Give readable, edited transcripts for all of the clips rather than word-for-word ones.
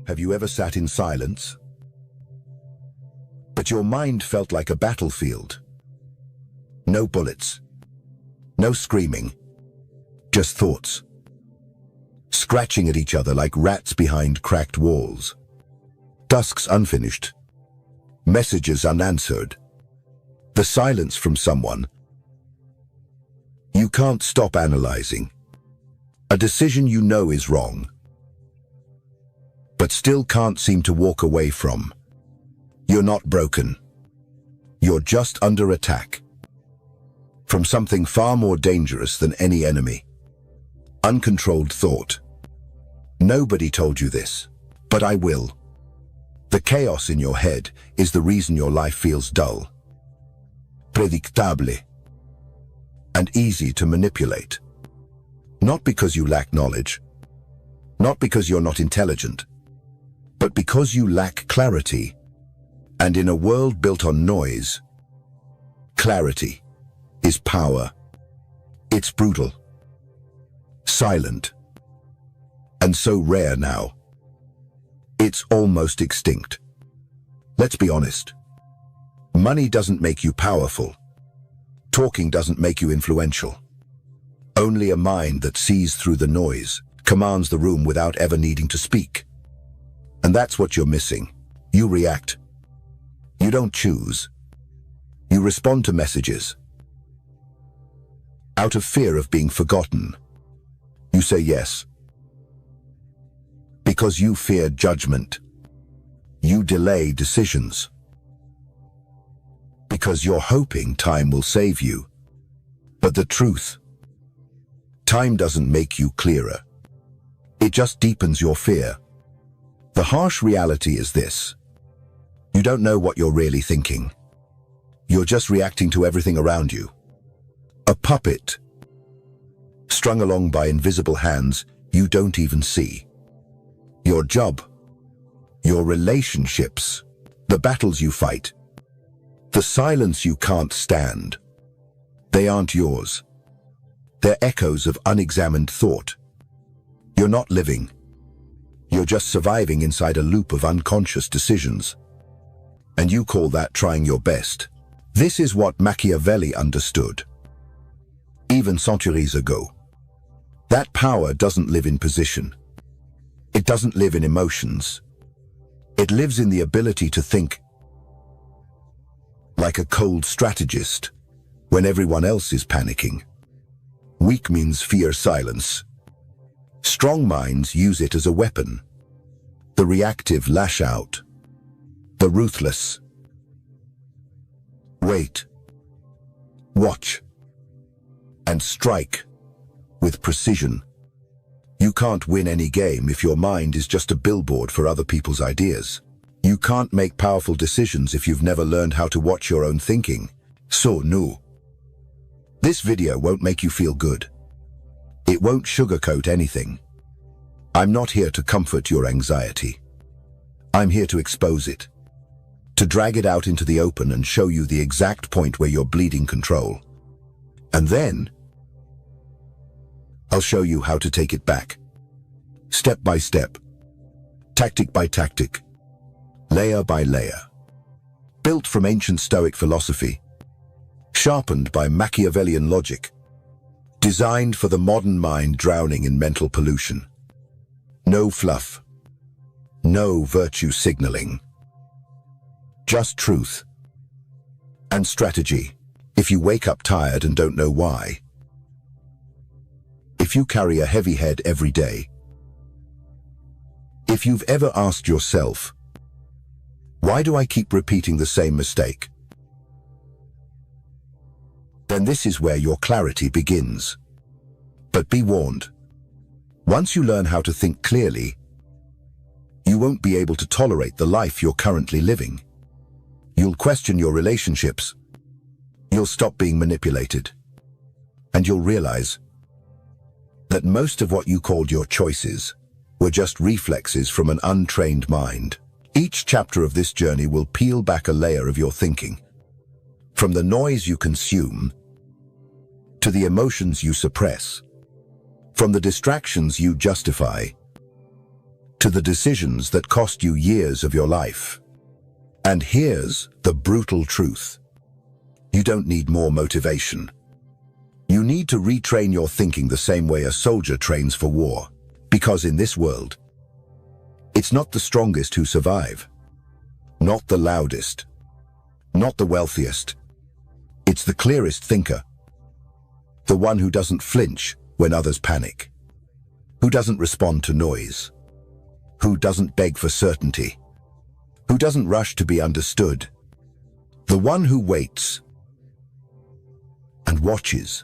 Have you ever sat in silence? But your mind felt like a battlefield. No bullets. No screaming. Just thoughts. Scratching at each other like rats behind cracked walls. Tasks unfinished. Messages unanswered. The silence from someone. You can't stop analyzing. A decision you know is wrong, but still can't seem to walk away from. You're not broken. You're just under attack. From something far more dangerous than any enemy. Uncontrolled thought. Nobody told you this, but I will. The chaos in your head is the reason your life feels dull, predictable, and easy to manipulate. Not because you lack knowledge, not because you're not intelligent, but because you lack clarity. And in a world built on noise, clarity is power. It's brutal, silent, and so rare now. It's almost extinct. Let's be honest. Money doesn't make you powerful. Talking doesn't make you influential. Only a mind that sees through the noise commands the room without ever needing to speak. And that's what you're missing. You react. You don't choose. You respond to messages. Out of fear of being forgotten, you say yes. Because you fear judgment. You delay decisions. Because you're hoping time will save you. But the truth, time doesn't make you clearer. It just deepens your fear. The harsh reality is this. You don't know what you're really thinking. You're just reacting to everything around you. A puppet, strung along by invisible hands you don't even see. Your job, your relationships, the battles you fight, the silence you can't stand. They aren't yours. They're echoes of unexamined thought. You're not living. You're just surviving inside a loop of unconscious decisions. And you call that trying your best. This is what Machiavelli understood, even centuries ago. That power doesn't live in position. It doesn't live in emotions. It lives in the ability to think like a cold strategist when everyone else is panicking. Weak means fear silence. Strong minds use it as a weapon. The reactive lash out. The ruthless wait, watch, and strike with precision. You can't win any game if your mind is just a billboard for other people's ideas. You can't make powerful decisions if you've never learned how to watch your own thinking. So, no. This video won't make you feel good. It won't sugarcoat anything. I'm not here to comfort your anxiety. I'm here to expose it. To drag it out into the open and show you the exact point where you're bleeding control. And then, I'll show you how to take it back. Step by step. Tactic by tactic. Layer by layer. Built from ancient Stoic philosophy. Sharpened by Machiavellian logic. Designed for the modern mind drowning in mental pollution. No fluff. No virtue signaling. Just truth. And strategy. If you wake up tired and don't know why. If you carry a heavy head every day. If you've ever asked yourself, why do I keep repeating the same mistake? Then this is where your clarity begins. But be warned. Once you learn how to think clearly, you won't be able to tolerate the life you're currently living. You'll question your relationships. You'll stop being manipulated. And you'll realize that most of what you called your choices were just reflexes from an untrained mind. Each chapter of this journey will peel back a layer of your thinking. From the noise you consume to the emotions you suppress. From the distractions you justify, to the decisions that cost you years of your life. And here's the brutal truth. You don't need more motivation. You need to retrain your thinking the same way a soldier trains for war. Because in this world, it's not the strongest who survive, not the loudest, not the wealthiest. It's the clearest thinker, the one who doesn't flinch when others panic, who doesn't respond to noise, who doesn't beg for certainty, who doesn't rush to be understood, the one who waits and watches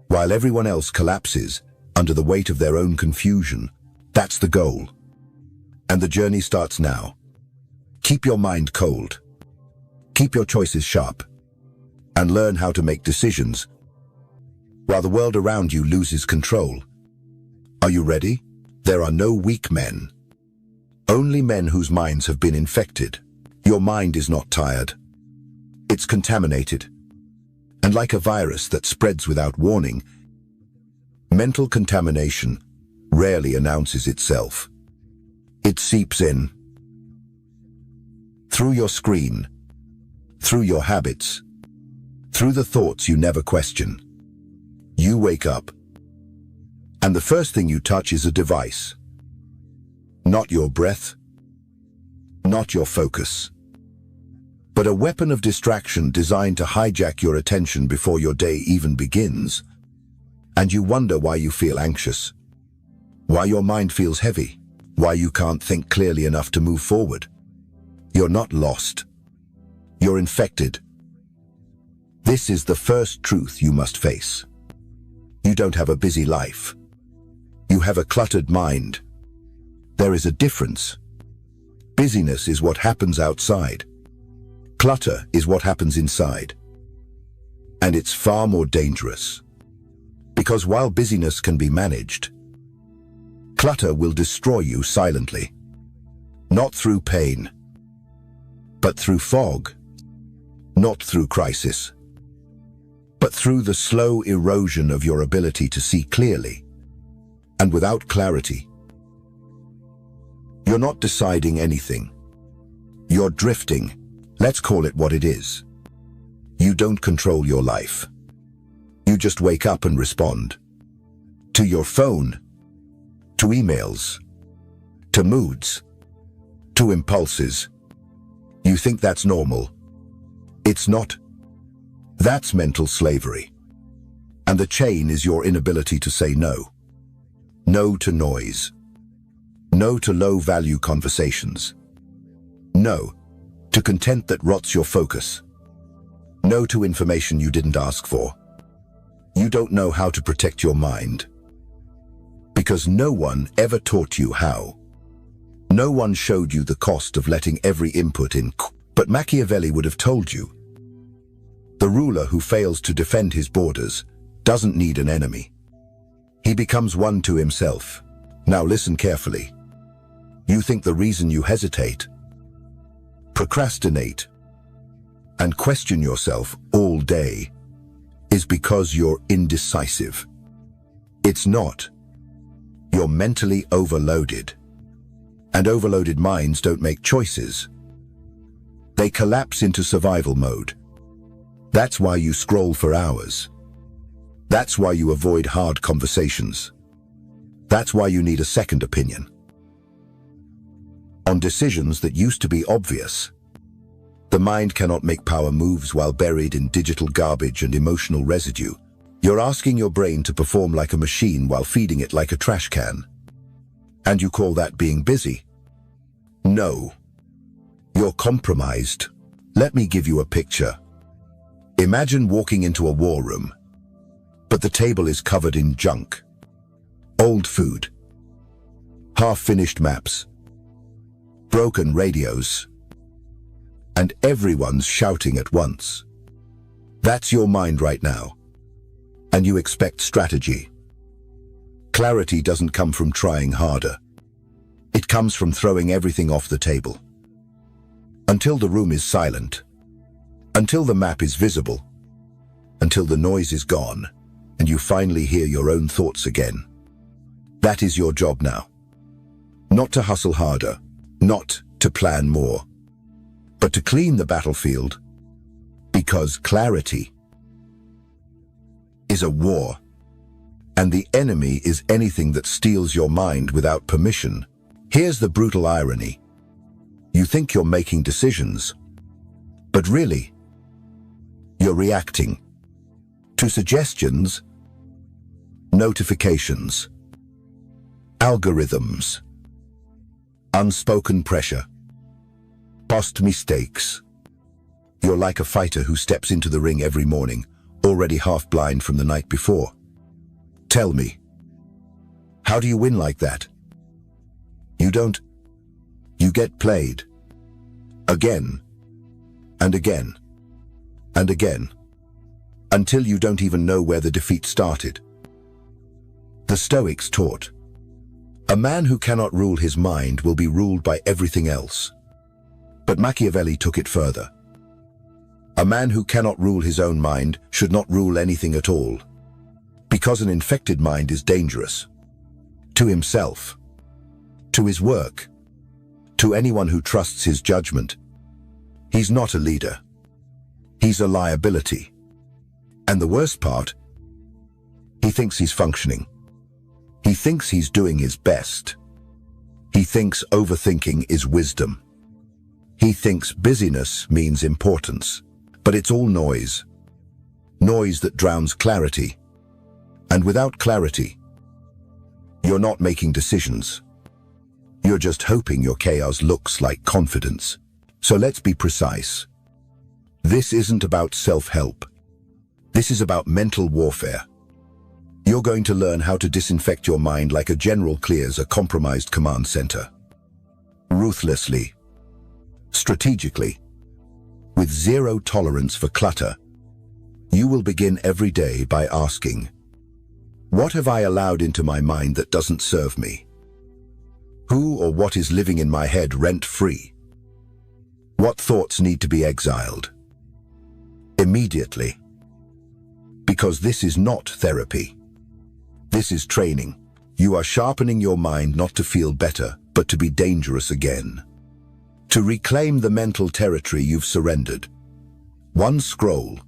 while everyone else collapses under the weight of their own confusion. That's the goal. And the journey starts now. Keep your mind cold. Keep your choices sharp. And learn how to make decisions while the world around you loses control. Are you ready? There are no weak men. Only men whose minds have been infected. Your mind is not tired. It's contaminated. And like a virus that spreads without warning, mental contamination rarely announces itself. It seeps in. Through your screen, through your habits, through the thoughts you never question. You wake up, and the first thing you touch is a device. Not your breath, not your focus, but a weapon of distraction designed to hijack your attention before your day even begins. And you wonder why you feel anxious, why your mind feels heavy, why you can't think clearly enough to move forward. You're not lost. You're infected. This is the first truth you must face. You don't have a busy life. You have a cluttered mind. There is a difference. Busyness is what happens outside. Clutter is what happens inside. And it's far more dangerous. Because while busyness can be managed, clutter will destroy you silently. Not through pain, but through fog. Not through crisis, but through the slow erosion of your ability to see clearly. And without clarity, you're not deciding anything. You're drifting. Let's call it what it is. You don't control your life. You just wake up and respond. To your phone, to emails, to moods, to impulses. You think that's normal. It's not. That's mental slavery. And the chain is your inability to say no. No to noise. No to low-value conversations. No to content that rots your focus. No to information you didn't ask for. You don't know how to protect your mind. Because no one ever taught you how. No one showed you the cost of letting every input in. But Machiavelli would have told you. The ruler who fails to defend his borders doesn't need an enemy. He becomes one to himself. Now listen carefully. You think the reason you hesitate, procrastinate, and question yourself all day is because you're indecisive. It's not. You're mentally overloaded. And overloaded minds don't make choices. They collapse into survival mode. That's why you scroll for hours. That's why you avoid hard conversations. That's why you need a second opinion. On decisions that used to be obvious. The mind cannot make power moves while buried in digital garbage and emotional residue. You're asking your brain to perform like a machine while feeding it like a trash can. And you call that being busy? No. You're compromised. Let me give you a picture. Imagine walking into a war room, but the table is covered in junk. Old food, half-finished maps, broken radios, and everyone's shouting at once. That's your mind right now, and you expect strategy. Clarity doesn't come from trying harder. It comes from throwing everything off the table. Until the room is silent, until the map is visible, until the noise is gone, and you finally hear your own thoughts again. That is your job now. Not to hustle harder, not to plan more, but to clean the battlefield, because clarity is a war, and the enemy is anything that steals your mind without permission. Here's the brutal irony. You think you're making decisions, but really, you're reacting to suggestions, notifications, algorithms, unspoken pressure, past mistakes. You're like a fighter who steps into the ring every morning, already half blind from the night before. Tell me, how do you win like that? You don't. You get played. Again, and again, and again, until you don't even know where the defeat started. The Stoics taught, a man who cannot rule his mind will be ruled by everything else. But Machiavelli took it further. A man who cannot rule his own mind should not rule anything at all, because an infected mind is dangerous. To himself, to his work, to anyone who trusts his judgment. He's not a leader. He's a liability. And the worst part, he thinks he's functioning. He thinks he's doing his best. He thinks overthinking is wisdom. He thinks busyness means importance. But it's all noise. Noise that drowns clarity. And without clarity, you're not making decisions. You're just hoping your chaos looks like confidence. So let's be precise. This isn't about self-help. This is about mental warfare. You're going to learn how to disinfect your mind like a general clears a compromised command center. Ruthlessly, strategically, with zero tolerance for clutter. You will begin every day by asking, what have I allowed into my mind that doesn't serve me? Who or what is living in my head rent-free? What thoughts need to be exiled? Immediately. Because this is not therapy. This is training. You are sharpening your mind not to feel better, but to be dangerous again. To reclaim the mental territory you've surrendered. One scroll,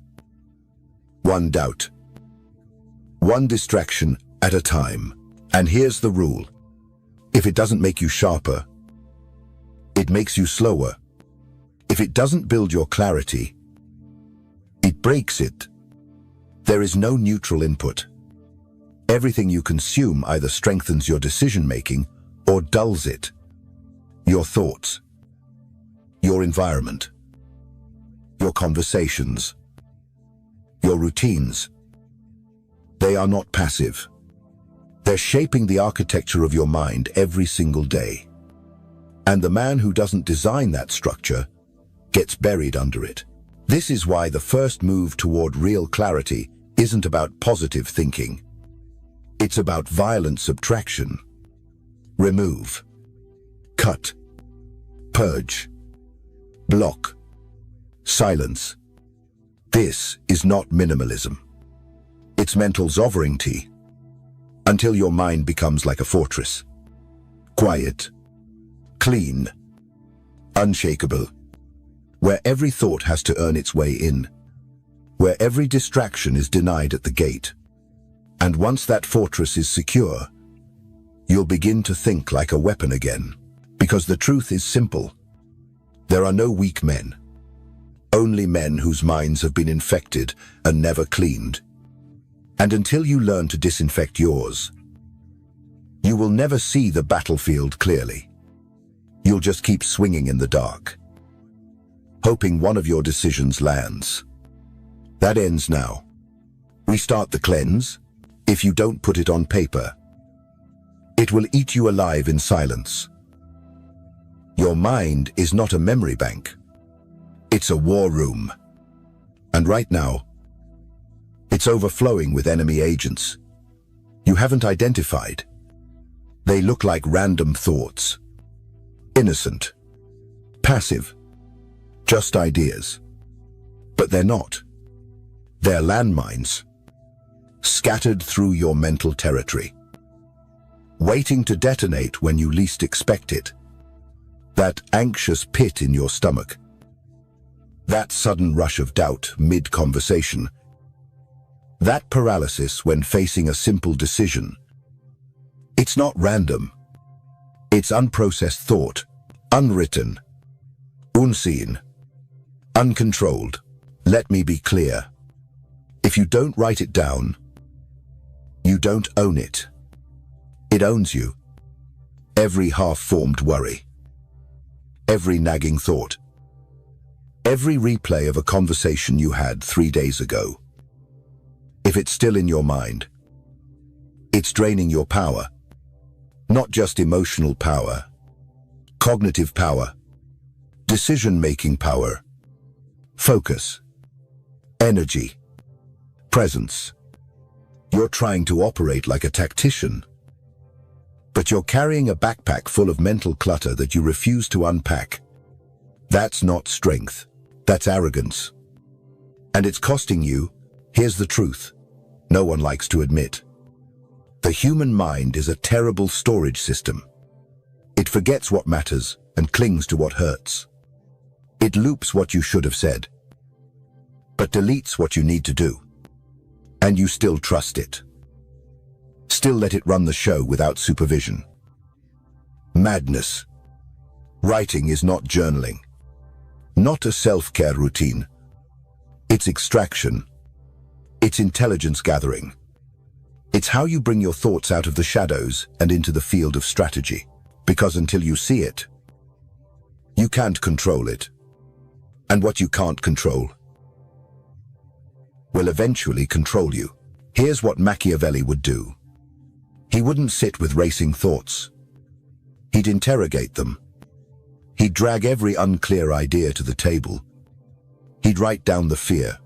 one doubt, one distraction at a time. And here's the rule. If it doesn't make you sharper, it makes you slower. If it doesn't build your clarity, it breaks it. There is no neutral input. Everything you consume either strengthens your decision-making or dulls it. Your thoughts, your environment, your conversations, your routines. They are not passive. They're shaping the architecture of your mind every single day. And the man who doesn't design that structure gets buried under it. This is why the first move toward real clarity isn't about positive thinking. It's about violent subtraction. Remove, cut, purge, block, silence. This is not minimalism. It's mental sovereignty. Until your mind becomes like a fortress. Quiet, clean, unshakable. Where every thought has to earn its way in. Where every distraction is denied at the gate. And once that fortress is secure, you'll begin to think like a weapon again. Because the truth is simple. There are no weak men. Only men whose minds have been infected and never cleaned. And until you learn to disinfect yours, you will never see the battlefield clearly. You'll just keep swinging in the dark, hoping one of your decisions lands. That ends now. Restart the cleanse. If you don't put it on paper, it will eat you alive in silence. Your mind is not a memory bank. It's a war room. And right now, it's overflowing with enemy agents you haven't identified. They look like random thoughts. Innocent. Passive. Just ideas. But they're not. They're landmines. Scattered through your mental territory. waiting to detonate when you least expect it. That anxious pit in your stomach. That sudden rush of doubt mid-conversation. That paralysis when facing a simple decision. It's not random. It's unprocessed thought, unwritten, unseen, uncontrolled. Let me be clear. If you don't write it down, you don't own it. It owns you. Every half-formed worry. Every nagging thought. Every replay of a conversation you had 3 days ago. If it's still in your mind, it's draining your power. Not just emotional power, cognitive power, decision-making power, focus, energy, presence. You're trying to operate like a tactician, but you're carrying a backpack full of mental clutter that you refuse to unpack. That's not strength, that's arrogance. And it's costing you. Here's the truth, no one likes to admit. The human mind is a terrible storage system. It forgets what matters and clings to what hurts. It loops what you should have said, but deletes what you need to do. And you still trust it. Still let it run the show without supervision. Madness. Writing is not journaling. Not a self-care routine. It's extraction. It's intelligence gathering. It's how you bring your thoughts out of the shadows and into the field of strategy. Because until you see it, you can't control it. And what you can't control will eventually control you. Here's what Machiavelli would do. He wouldn't sit with racing thoughts. He'd interrogate them. He'd drag every unclear idea to the table. He'd write down the fear.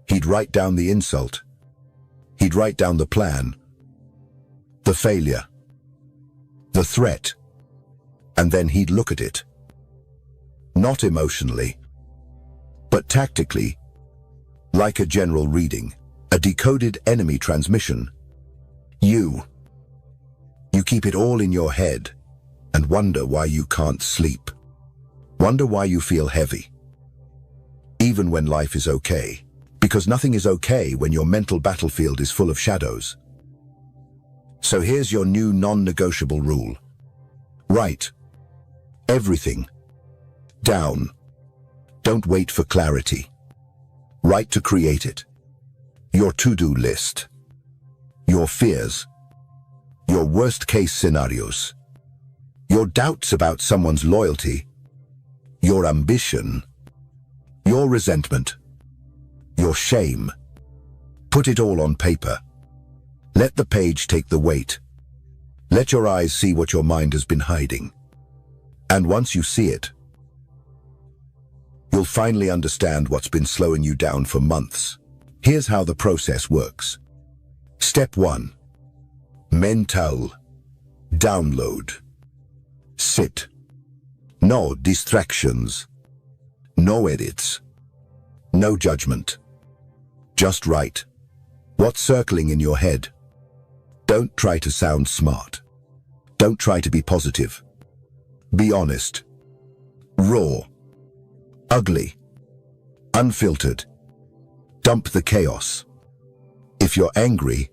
He'd write down the insult. He'd write down the plan, the failure, the threat, and then he'd look at it. Not emotionally, but tactically, like a general reading, a decoded enemy transmission. You keep it all in your head and wonder why you can't sleep. Wonder why you feel heavy, even when life is okay. Because nothing is okay when your mental battlefield is full of shadows. So here's your new non-negotiable rule. Write everything down. Don't wait for clarity. Write to create it. Your to-do list. Your fears. Your worst-case scenarios. Your doubts about someone's loyalty. Your ambition. Your resentment. Your shame. Put it all on paper. Let the page take the weight. Let your eyes see what your mind has been hiding. And once you see it, you'll finally understand what's been slowing you down for months. Here's how the process works. Step 1. Mental download. Sit. No distractions. No edits. No judgment. Just write. What's circling in your head? Don't try to sound smart. Don't try to be positive. Be honest. Raw. Ugly. Unfiltered. Dump the chaos. If you're angry,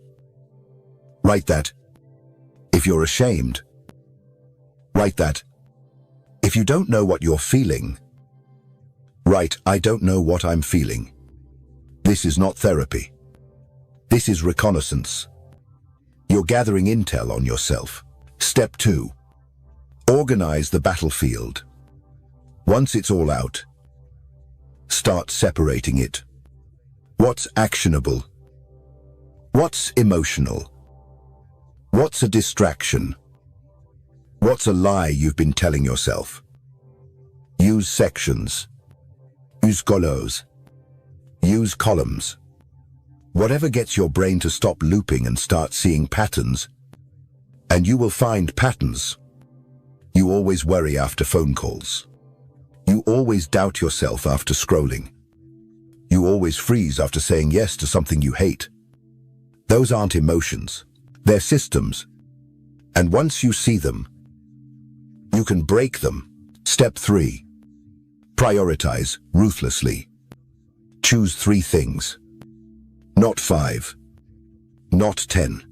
write that. If you're ashamed, write that. If you don't know what you're feeling, write, I don't know what I'm feeling. This is not therapy. This is reconnaissance. You're gathering intel on yourself. Step 2. Organize the battlefield. Once it's all out, start separating it. What's actionable? What's emotional? What's a distraction? What's a lie you've been telling yourself? Use sections. Use colos. Use columns. Whatever gets your brain to stop looping and start seeing patterns, and you will find patterns. You always worry after phone calls. You always doubt yourself after scrolling. You always freeze after saying yes to something you hate. Those aren't emotions. They're systems. And once you see them, you can break them. Step 3. Prioritize ruthlessly. Choose 3 things. Not 5. Not 10.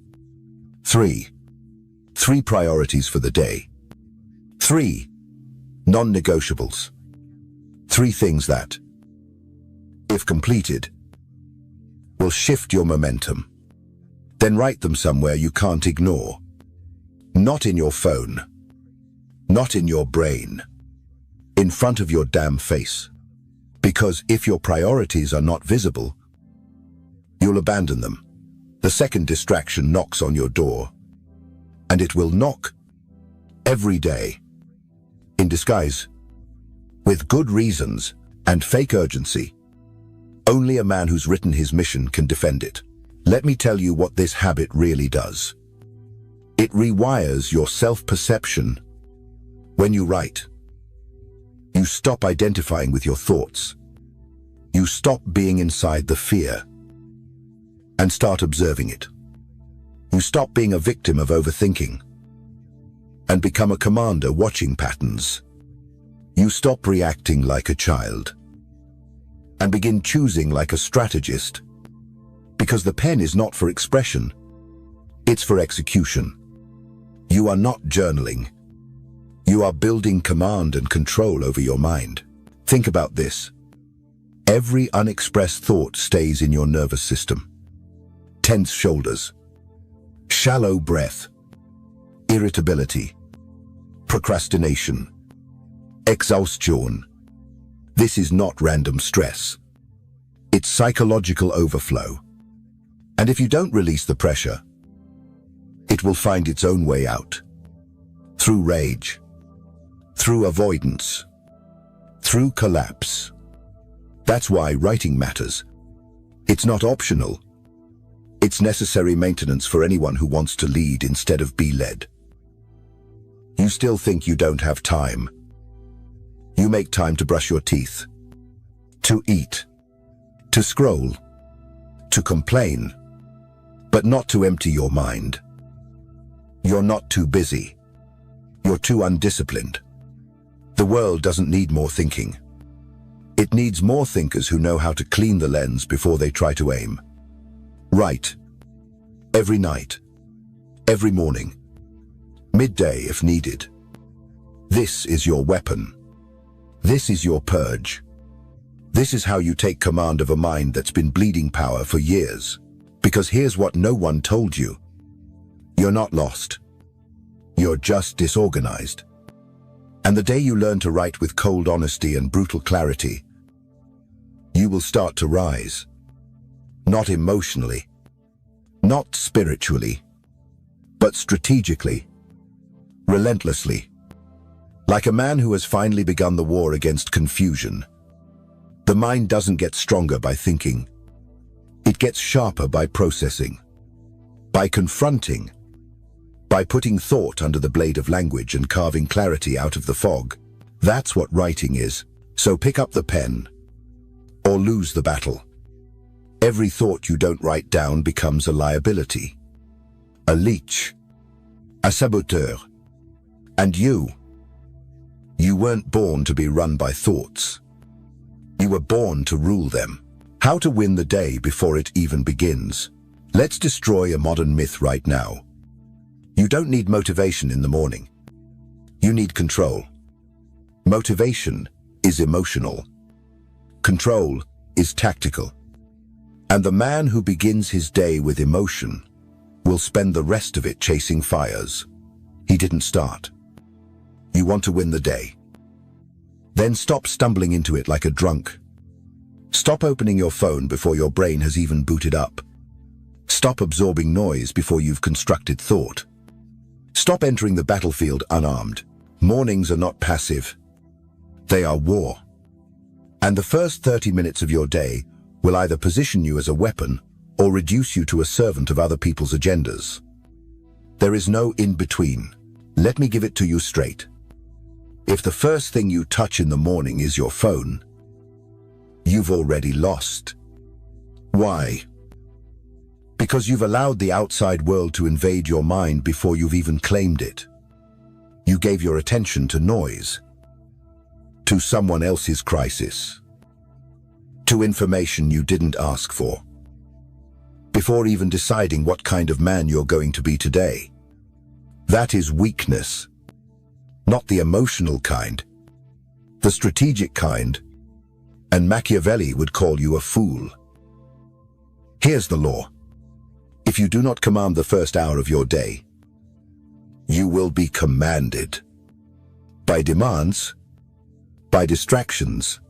3. 3 priorities for the day. 3 non-negotiables. 3 things that, if completed, will shift your momentum. Then write them somewhere you can't ignore. Not in your phone. Not in your brain. In front of your damn face. Because if your priorities are not visible, you'll abandon them. The second distraction knocks on your door. And it will knock every day. In disguise. With good reasons and fake urgency. Only a man who's written his mission can defend it. Let me tell you what this habit really does. It rewires your self-perception. When you write, you stop identifying with your thoughts. You stop being inside the fear and start observing it. You stop being a victim of overthinking and become a commander watching patterns. You stop reacting like a child and begin choosing like a strategist, because the pen is not for expression, it's for execution. You are not journaling. You are building command and control over your mind. Think about this. Every unexpressed thought stays in your nervous system. Tense shoulders, shallow breath, irritability, procrastination, exhaustion. This is not random stress. It's psychological overflow. And if you don't release the pressure, it will find its own way out. Through rage, through avoidance, through collapse. That's why writing matters. It's not optional. It's necessary maintenance for anyone who wants to lead instead of be led. You still think you don't have time. You make time to brush your teeth, to eat, to scroll, to complain, but not to empty your mind. You're not too busy. You're too undisciplined. The world doesn't need more thinking. It needs more thinkers who know how to clean the lens before they try to aim. Write. Every night. Every morning. Midday if needed. This is your weapon. This is your purge. This is how you take command of a mind that's been bleeding power for years. Because here's what no one told you. You're not lost. You're just disorganized. And the day you learn to write with cold honesty and brutal clarity, you will start to rise. Not emotionally, not spiritually, but strategically, relentlessly. Like a man who has finally begun the war against confusion. The mind doesn't get stronger by thinking. It gets sharper by processing, by confronting, by putting thought under the blade of language and carving clarity out of the fog. That's what writing is. So pick up the pen, or lose the battle. Every thought you don't write down becomes a liability, a leech, a saboteur. And you weren't born to be run by thoughts. You were born to rule them. How to win the day before it even begins. Let's destroy a modern myth right now. You don't need motivation in the morning. You need control. Motivation is emotional. Control is tactical. And the man who begins his day with emotion will spend the rest of it chasing fires he didn't start. You want to win the day? Then stop stumbling into it like a drunk. Stop opening your phone before your brain has even booted up. Stop absorbing noise before you've constructed thought. Stop entering the battlefield unarmed. Mornings are not passive. They are war. And the first 30 minutes of your day will either position you as a weapon or reduce you to a servant of other people's agendas. There is no in-between. Let me give it to you straight. If the first thing you touch in the morning is your phone, you've already lost. Why? Because you've allowed the outside world to invade your mind before you've even claimed it. You gave your attention to noise, to someone else's crisis, to information you didn't ask for, before even deciding what kind of man you're going to be today. That is weakness, not the emotional kind, the strategic kind, and Machiavelli would call you a fool. Here's the law. If you do not command the first hour of your day, you will be commanded by demands, by distractions,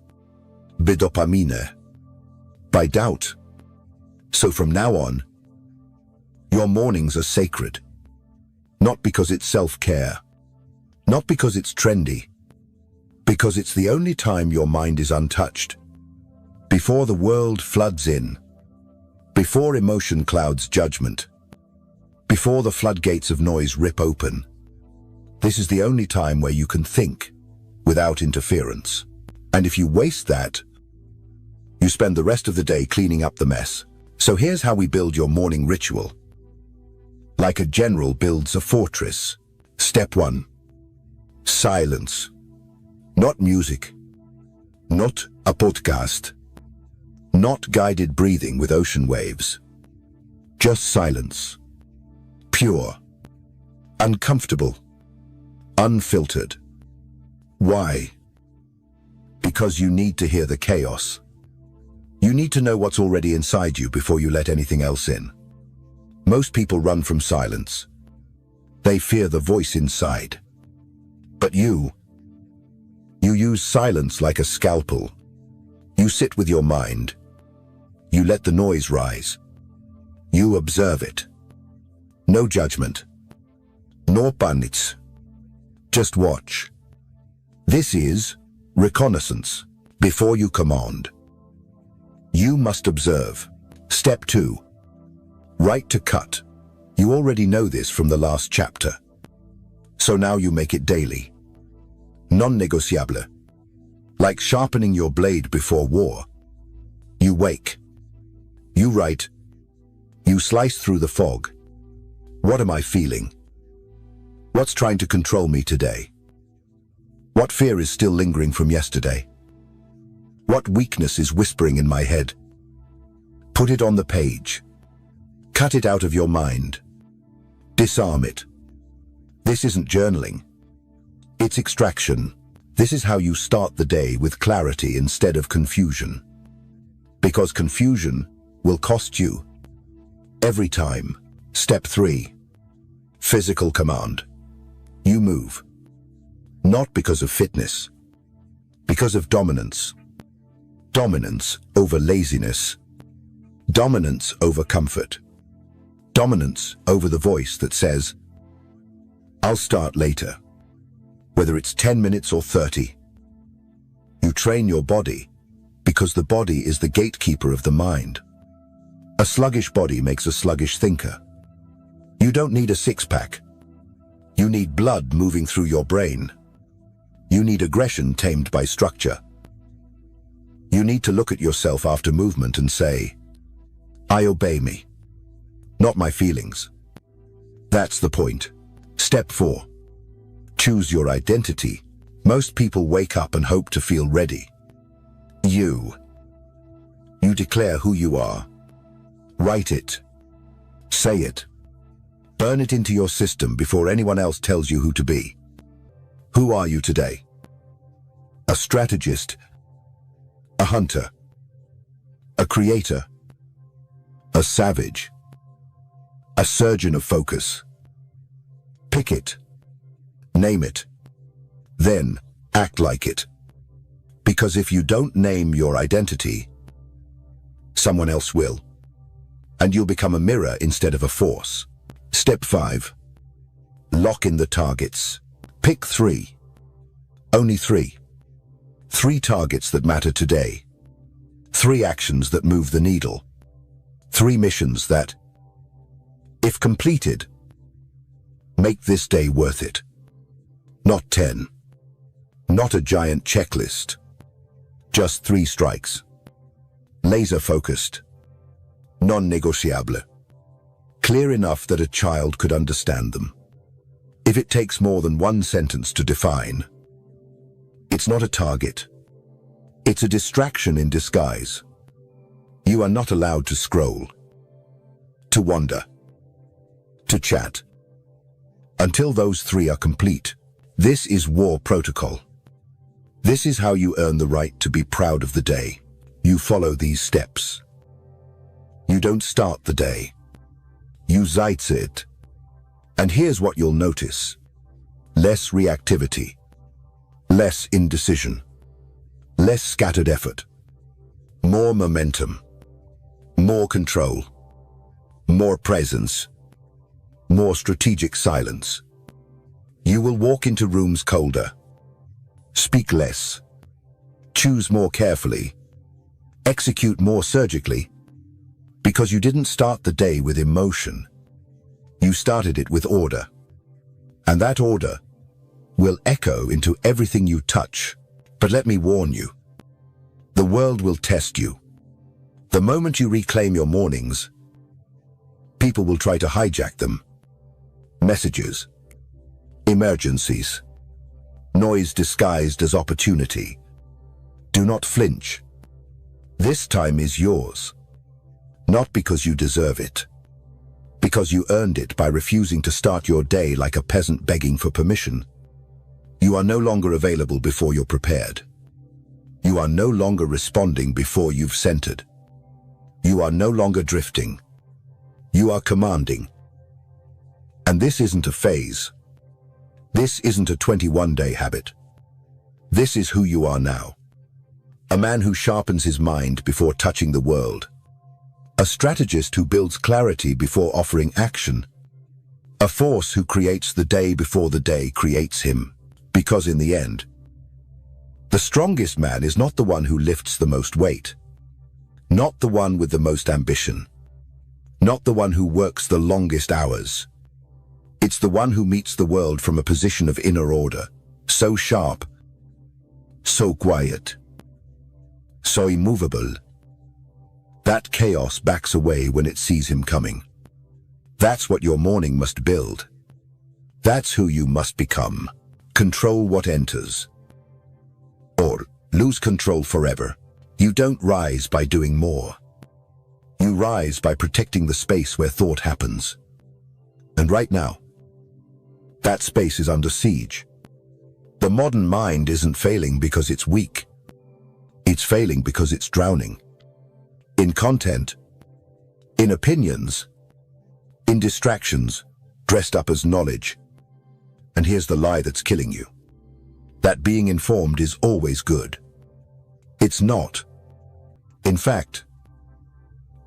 by dopamine, by doubt. So from now on, your mornings are sacred, not because it's self-care, not because it's trendy, because it's the only time your mind is untouched. Before the world floods in, before emotion clouds judgment, before the floodgates of noise rip open, this is the only time where you can think without interference. And if you waste that, you spend the rest of the day cleaning up the mess. So here's how we build your morning ritual. Like a general builds a fortress. Step 1. Silence. Not music. Not a podcast. Not guided breathing with ocean waves. Just silence. Pure. Uncomfortable. Unfiltered. Why? Because you need to hear the chaos. You need to know what's already inside you before you let anything else in. Most people run from silence. They fear the voice inside. But you use silence like a scalpel. You sit with your mind. You let the noise rise. You observe it. No judgment. No panics. Just watch. This is reconnaissance before you command. You must observe. Step 2. Right to cut. You already know this from the last chapter. So now you make it daily. Non-negotiable. Like sharpening your blade before war. You wake. You write. You slice through the fog. What am I feeling? What's trying to control me today? What fear is still lingering from yesterday? What weakness is whispering in my head? Put it on the page. Cut it out of your mind. Disarm it. This isn't journaling. It's extraction. This is how you start the day with clarity instead of confusion. Because confusion will cost you. Every time. Step 3. Physical command. You move. Not because of fitness. Because of dominance. Dominance over laziness. Dominance over comfort. Dominance over the voice that says, I'll start later. Whether it's 10 minutes or 30. You train your body because the body is the gatekeeper of the mind. A sluggish body makes a sluggish thinker. You don't need a six-pack. You need blood moving through your brain. You need aggression tamed by structure. You need to look at yourself after movement and say, I obey me, not my feelings. That's the point. Step 4. Choose your identity. Most people wake up and hope to feel ready. You declare who you are. Write it. Say it. Burn it into your system before anyone else tells you who to be. Who are you today? A strategist, a hunter, a creator, a savage, a surgeon of focus. Pick it. Name it. Then act like it. Because if you don't name your identity, someone else will. And you'll become a mirror instead of a force. Step 5. Lock in the targets. Pick 3. Only 3. 3 targets that matter today. 3 actions that move the needle. 3 missions that, if completed, make this day worth it. Not 10. Not a giant checklist. Just 3 strikes. Laser focused. Non-negotiable. clear enough that a child could understand them. If it takes more than one sentence to define, it's not a target. It's a distraction in disguise. You are not allowed to scroll, to wander, to chat, until those three are complete. This is war protocol. This is how you earn the right to be proud of the day. You follow these steps. You don't start the day. You zeitze it. And here's what you'll notice. Less reactivity. Less indecision. Less scattered effort. More momentum. More control. More presence. More strategic silence. You will walk into rooms colder. Speak less. Choose more carefully. Execute more surgically. Because you didn't start the day with emotion. You started it with order. And that order will echo into everything you touch. But let me warn you, the world will test you. The moment you reclaim your mornings, people will try to hijack them. Messages, emergencies, noise disguised as opportunity. Do not flinch. This time is yours. Not because you deserve it, because you earned it by refusing to start your day like a peasant begging for permission. You are no longer available before you're prepared. You are no longer responding before you've centered. You are no longer drifting. You are commanding. And this isn't a phase. This isn't a 21-day habit. This is who you are now. A man who sharpens his mind before touching the world. A strategist who builds clarity before offering action. A force who creates the day before the day creates him. Because in the end, the strongest man is not the one who lifts the most weight. Not the one with the most ambition. Not the one who works the longest hours. It's the one who meets the world from a position of inner order. So sharp. So quiet. So immovable. That chaos backs away when it sees him coming. That's what your morning must build. That's who you must become. Control what enters. Or lose control forever. You don't rise by doing more. You rise by protecting the space where thought happens. And right now, that space is under siege. The modern mind isn't failing because it's weak. It's failing because it's drowning. In content, in opinions, in distractions, dressed up as knowledge. And here's the lie that's killing you. That being informed is always good. It's not. In fact,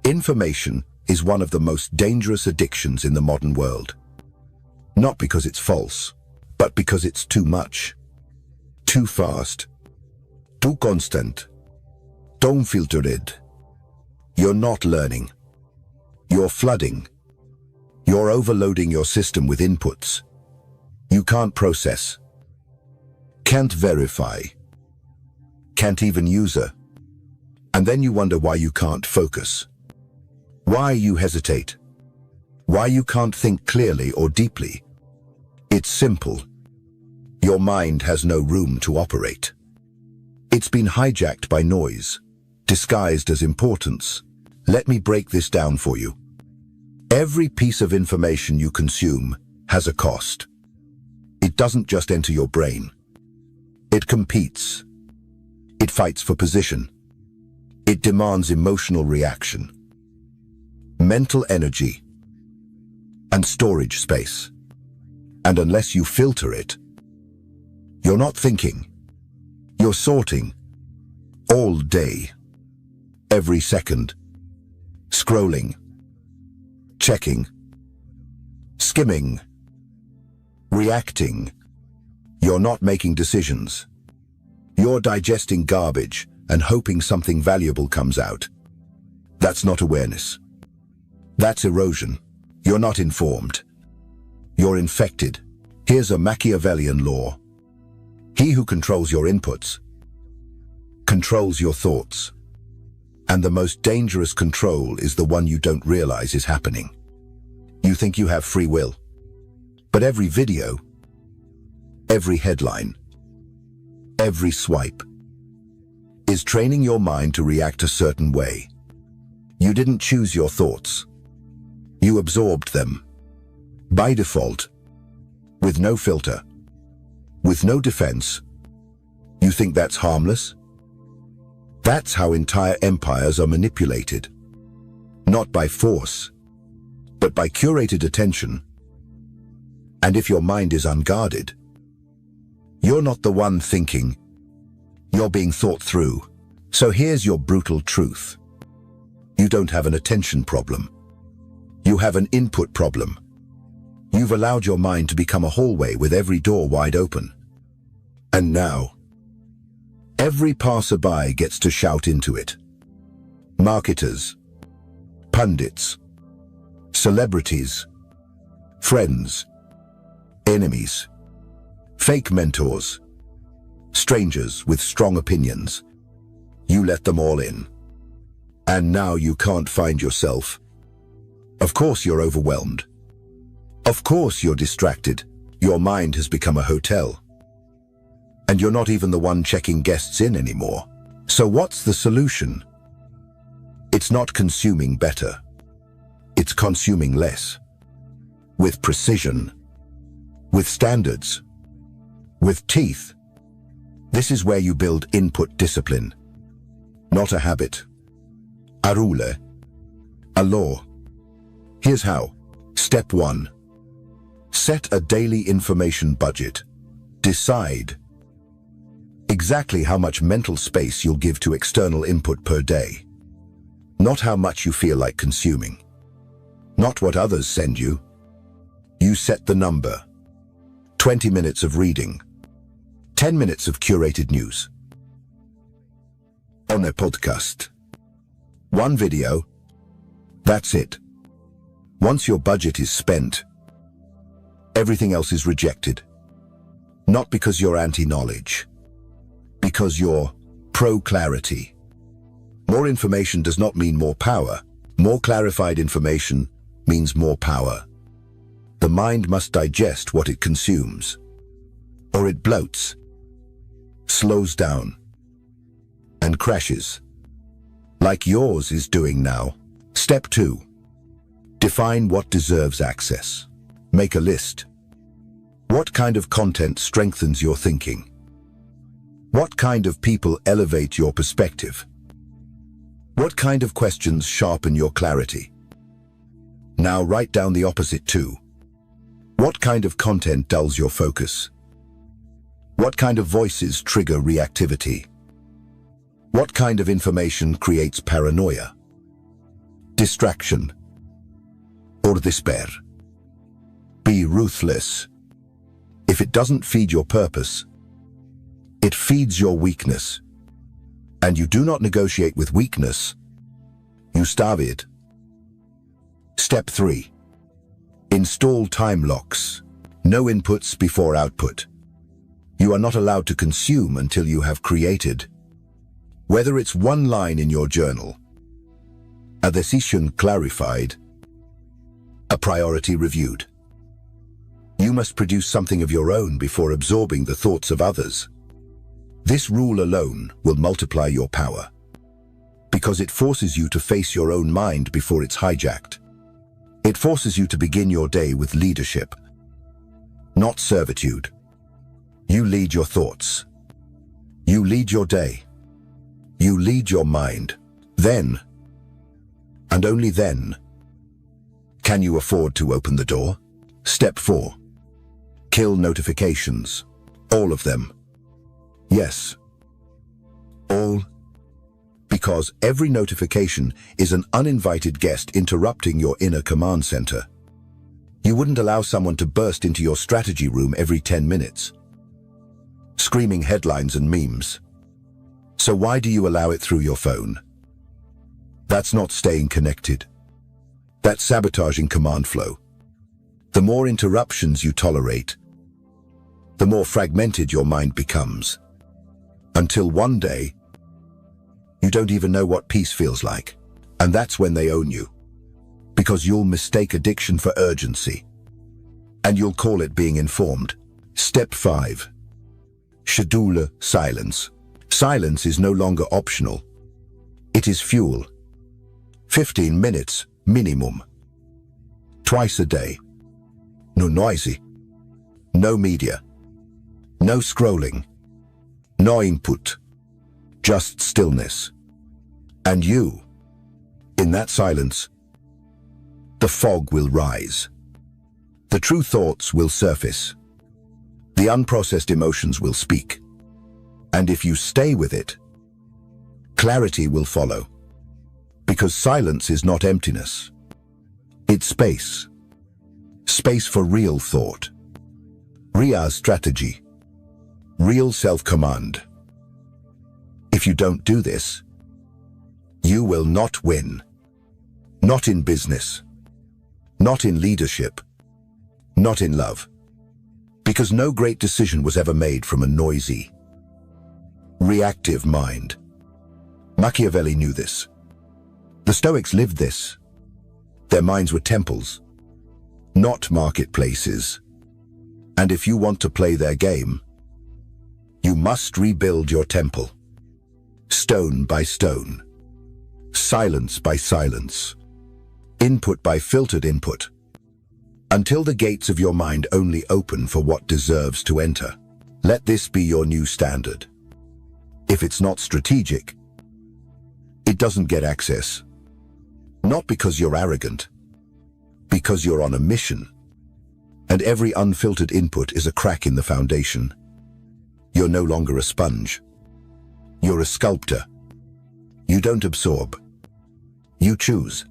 information is one of the most dangerous addictions in the modern world. Not because it's false, but because it's too much. Too fast. Too constant. Too filtered. You're not learning. You're flooding. You're overloading your system with inputs. You can't process. Can't verify. Can't even user. And then you wonder why you can't focus. Why you hesitate. Why you can't think clearly or deeply. It's simple. Your mind has no room to operate. It's been hijacked by noise, disguised as importance. Let me break this down for you. Every piece of information you consume has a cost. It doesn't just enter your brain. It competes. It fights for position. It demands emotional reaction, mental energy, and storage space. And unless you filter it, you're not thinking. You're sorting. All day. Every second. Scrolling. Checking. Skimming. Reacting. You're not making decisions. You're digesting garbage and hoping something valuable comes out. That's not awareness. That's erosion. You're not informed. You're infected. Here's a Machiavellian law. He who controls your inputs controls your thoughts. And the most dangerous control is the one you don't realize is happening. You think you have free will. But every video, every headline, every swipe is training your mind to react a certain way. You didn't choose your thoughts. You absorbed them. By default, with no filter, with no defense. You think that's harmless? That's how entire empires are manipulated. Not by force, but by curated attention. And if your mind is unguarded, you're not the one thinking. You're being thought through. So here's your brutal truth. You don't have an attention problem. You have an input problem. You've allowed your mind to become a hallway with every door wide open. And now, every passerby gets to shout into it. Marketers, pundits, celebrities, friends, enemies, fake mentors, strangers with strong opinions. You let them all in. And now you can't find yourself. Of course you're overwhelmed. Of course you're distracted. Your mind has become a hotel. And you're not even the one checking guests in anymore. So what's the solution? It's not consuming better. It's consuming less. With precision. With standards. With teeth. This is where you build input discipline. Not a habit. A rule. A law. Here's how. Step 1. Set a daily information budget. Decide exactly how much mental space you'll give to external input per day. Not how much you feel like consuming. Not what others send you. You set the number. 20 minutes of reading. 10 minutes of curated news. On a podcast. One video. That's it. Once your budget is spent, everything else is rejected. Not because you're anti-knowledge. Because you're pro-clarity. More information does not mean more power. More clarified information means more power. The mind must digest what it consumes, or it bloats, slows down, and crashes, like yours is doing now. Step 2. Define what deserves access. Make a list. What kind of content strengthens your thinking? What kind of people elevate your perspective? What kind of questions sharpen your clarity? Now write down the opposite too. What kind of content dulls your focus? What kind of voices trigger reactivity? What kind of information creates paranoia, distraction, or despair? Be ruthless. If it doesn't feed your purpose, it feeds your weakness. And you do not negotiate with weakness, you starve it. Step 3. Install time locks. No inputs before output. You are not allowed to consume until you have created. Whether it's one line in your journal, a decision clarified, a priority reviewed. You must produce something of your own before absorbing the thoughts of others. This rule alone will multiply your power, because it forces you to face your own mind before it's hijacked. It forces you to begin your day with leadership, not servitude. You lead your thoughts. You lead your day. You lead your mind. Then, and only then, can you afford to open the door? Step 4. Kill notifications. All of them. Yes. All. Because every notification is an uninvited guest interrupting your inner command center. You wouldn't allow someone to burst into your strategy room every 10 minutes, screaming headlines and memes. So why do you allow it through your phone? That's not staying connected. That's sabotaging command flow. The more interruptions you tolerate, the more fragmented your mind becomes. Until one day, you don't even know what peace feels like. And that's when they own you. because you'll mistake addiction for urgency, and you'll call it being informed. Step 5. Schedule silence. Silence is no longer optional. It is fuel. 15 minutes minimum. Twice a day. No noisy. No media. No scrolling. No input. Just stillness. And you, in that silence, the fog will rise. The true thoughts will surface. The unprocessed emotions will speak. And if you stay with it, clarity will follow. Because silence is not emptiness. It's space. Space for real thought. Real strategy. Real self-command. If you don't do this, you will not win. Not in business. Not in leadership. Not in love. Because no great decision was ever made from a noisy, reactive mind. Machiavelli knew this. The Stoics lived this. Their minds were temples, not marketplaces. And if you want to play their game, you must rebuild your temple. Stone by stone. Silence by silence. Input by filtered input. Until the gates of your mind only open for what deserves to enter. Let this be your new standard. If it's not strategic, it doesn't get access. Not because you're arrogant, because you're on a mission. And every unfiltered input is a crack in the foundation. You're no longer a sponge. You're a sculptor. You don't absorb. You choose.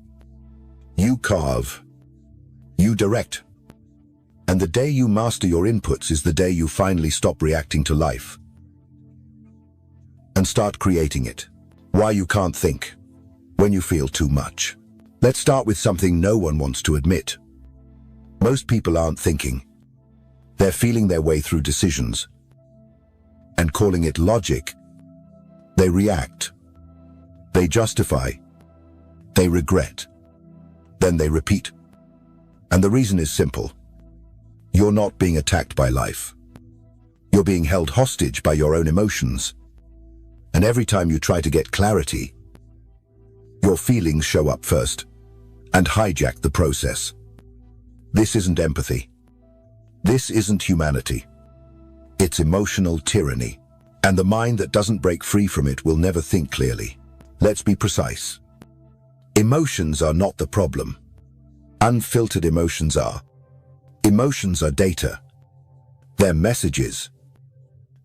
You carve. You direct. And the day you master your inputs is the day you finally stop reacting to life and start creating it. Why you can't think when you feel too much. Let's start with something no one wants to admit. Most people aren't thinking. They're feeling their way through decisions and calling it logic. They react. They justify. They regret. Then they repeat. And the reason is simple. You're not being attacked by life. You're being held hostage by your own emotions. And every time you try to get clarity, your feelings show up first and hijack the process. This isn't empathy. This isn't humanity. It's emotional tyranny. And the mind that doesn't break free from it will never think clearly. Let's be precise. Emotions are not the problem. Unfiltered emotions are. Emotions are data. They're messages,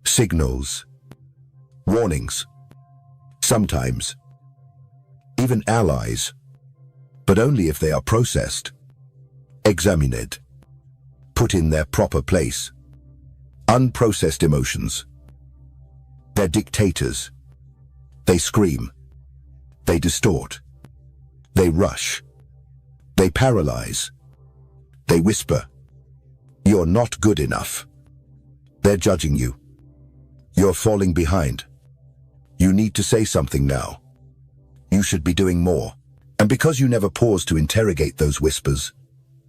signals, warnings, sometimes even allies, but only if they are processed, examined, put in their proper place. Unprocessed emotions. They're dictators. They scream. They distort. They rush. They paralyze. They whisper. You're not good enough. They're judging you. You're falling behind. You need to say something now. You should be doing more. And because you never pause to interrogate those whispers,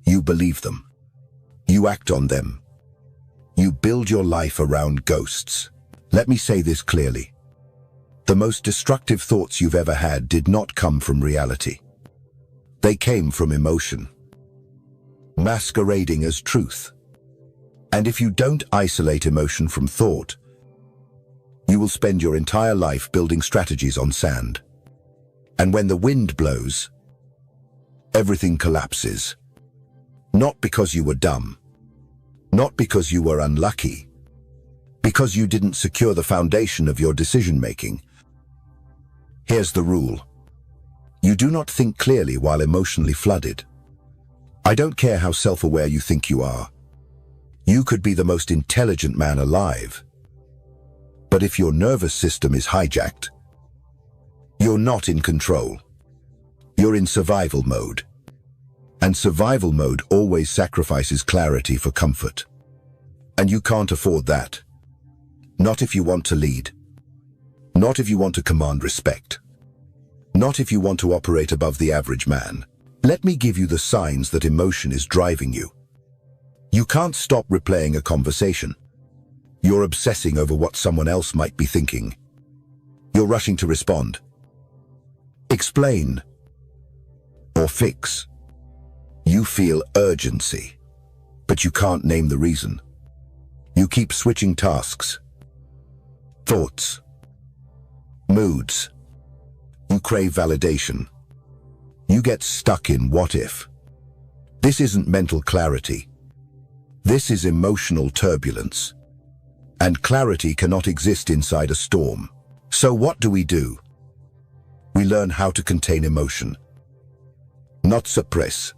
you believe them. You act on them. You build your life around ghosts. Let me say this clearly. The most destructive thoughts you've ever had did not come from reality. They came from emotion, masquerading as truth. And if you don't isolate emotion from thought, you will spend your entire life building strategies on sand. And when the wind blows, everything collapses. Not because you were dumb, not because you were unlucky, because you didn't secure the foundation of your decision-making. Here's the rule. You do not think clearly while emotionally flooded. I don't care how self-aware you think you are. You could be the most intelligent man alive. But if your nervous system is hijacked, you're not in control. You're in survival mode. And survival mode always sacrifices clarity for comfort. And you can't afford that. Not if you want to lead. Not if you want to command respect. Not if you want to operate above the average man. Let me give you the signs that emotion is driving you. You can't stop replaying a conversation. You're obsessing over what someone else might be thinking. You're rushing to respond, explain, or fix. You feel urgency, but you can't name the reason. You keep switching tasks, thoughts, moods. You crave validation. You get stuck in what if. This isn't mental clarity. This is emotional turbulence. And clarity cannot exist inside a storm. So what do? We learn how to contain emotion. Not suppress.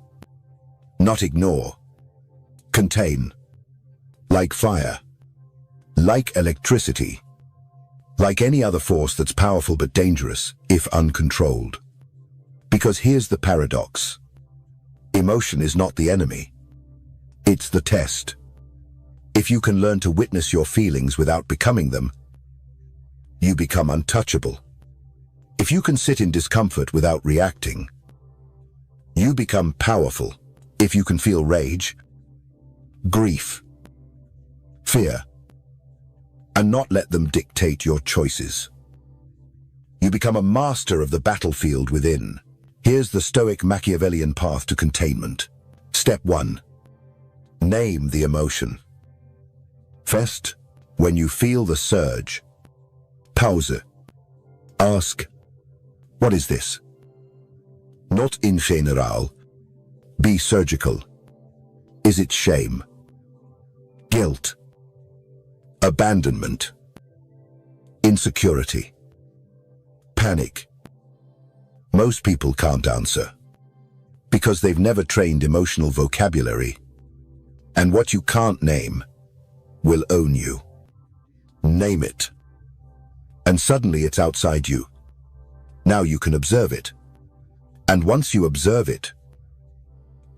Not ignore. Contain. Like fire. Like electricity. Like any other force that's powerful but dangerous if uncontrolled. Because here's the paradox. Emotion is not the enemy. It's the test. If you can learn to witness your feelings without becoming them, you become untouchable. If you can sit in discomfort without reacting, you become powerful. If you can feel rage, grief, fear, and not let them dictate your choices, you become a master of the battlefield within. Here's the Stoic Machiavellian path to containment. Step 1. Name the emotion. First, when you feel the surge, pause. Ask, what is this? Not in general. Be surgical. Is it shame? Guilt? Abandonment? Insecurity? Panic? Most people can't answer because they've never trained emotional vocabulary. And what you can't name will own you. Name it. And suddenly it's outside you. Now you can observe it. And once you observe it,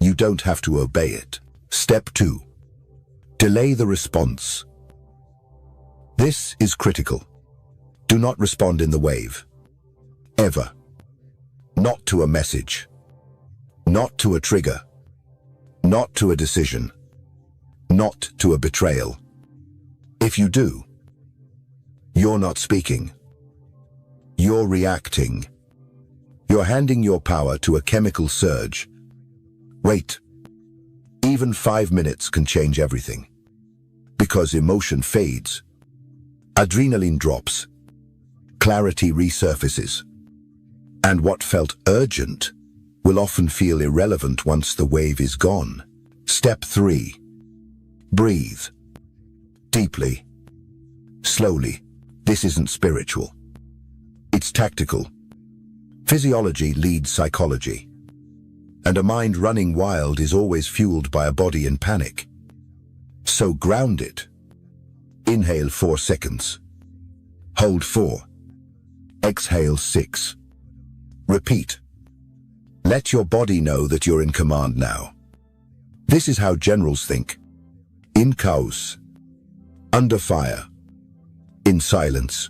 you don't have to obey it. Step 2. Delay the response. This is critical. Do not respond in the wave. Ever. Not to a message. Not to a trigger. Not to a decision. Not to a betrayal. If you do, you're not speaking. You're reacting. You're handing your power to a chemical surge. Wait. Even 5 minutes can change everything. Because emotion fades. Adrenaline drops. Clarity resurfaces. And what felt urgent will often feel irrelevant once the wave is gone. Step 3. Breathe. Deeply. Slowly. This isn't spiritual. It's tactical. Physiology leads psychology. And a mind running wild is always fueled by a body in panic. So ground it. Inhale 4 seconds. Hold 4. Exhale 6. Repeat. Let your body know that you're in command now. This is how generals think. In chaos. Under fire. In silence.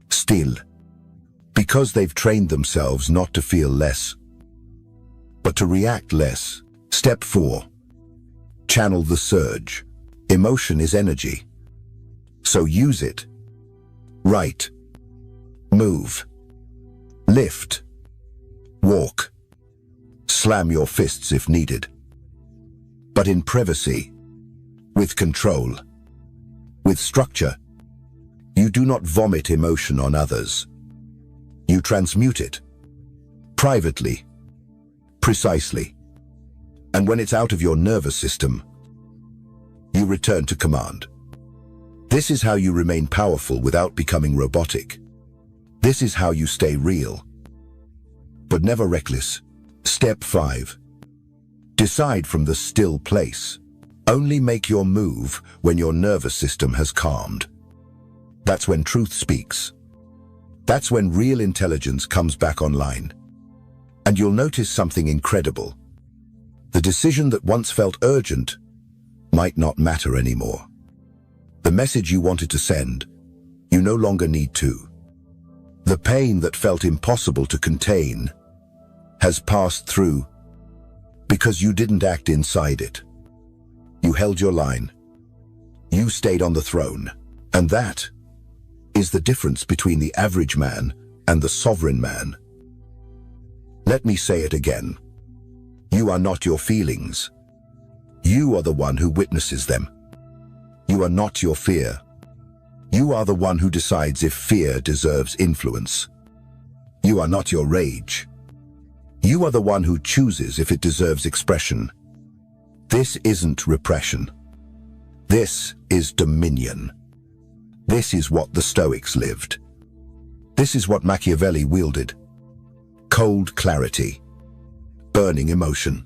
Still. Because they've trained themselves not to feel less, but to react less. Step 4. Channel the surge. Emotion is energy. So use it. Write. Move. Lift. Walk. Slam your fists if needed. But in privacy. With control. With structure. You do not vomit emotion on others. You transmute it. Privately. Precisely. And when it's out of your nervous system, you return to command. This is how you remain powerful without becoming robotic. This is how you stay real, but never reckless. Step 5. Decide from the still place. Only make your move when your nervous system has calmed. That's when truth speaks. That's when real intelligence comes back online. And you'll notice something incredible. The decision that once felt urgent might not matter anymore. The message you wanted to send, you no longer need to. The pain that felt impossible to contain has passed through Because you didn't act inside it. You held your line. You stayed on the throne. And that is the difference between the average man and the sovereign man. Let me say it again. You are not your feelings. You are the one who witnesses them. You are not your fear. You are the one who decides if fear deserves influence. You are not your rage. You are the one who chooses if it deserves expression. This isn't repression. This is dominion. This is what the Stoics lived. This is what Machiavelli wielded. Cold clarity. Burning emotion.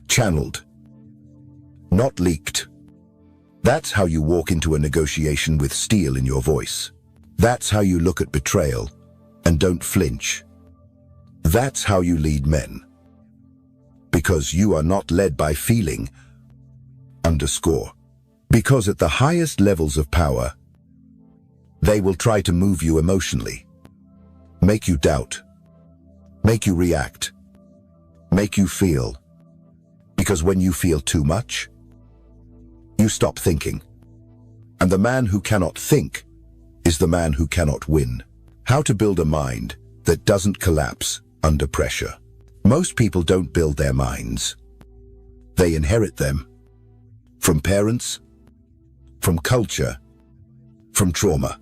Channeled. Not leaked. That's how you walk into a negotiation with steel in your voice. That's how you look at betrayal and don't flinch. That's how you lead men. Because you are not led by feeling. Because at the highest levels of power, they will try to move you emotionally, make you doubt, make you react, make you feel. Because when you feel too much, you stop thinking. And the man who cannot think is the man who cannot win. How to build a mind that doesn't collapse under pressure. Most people don't build their minds. They inherit them. From parents, from culture, from trauma,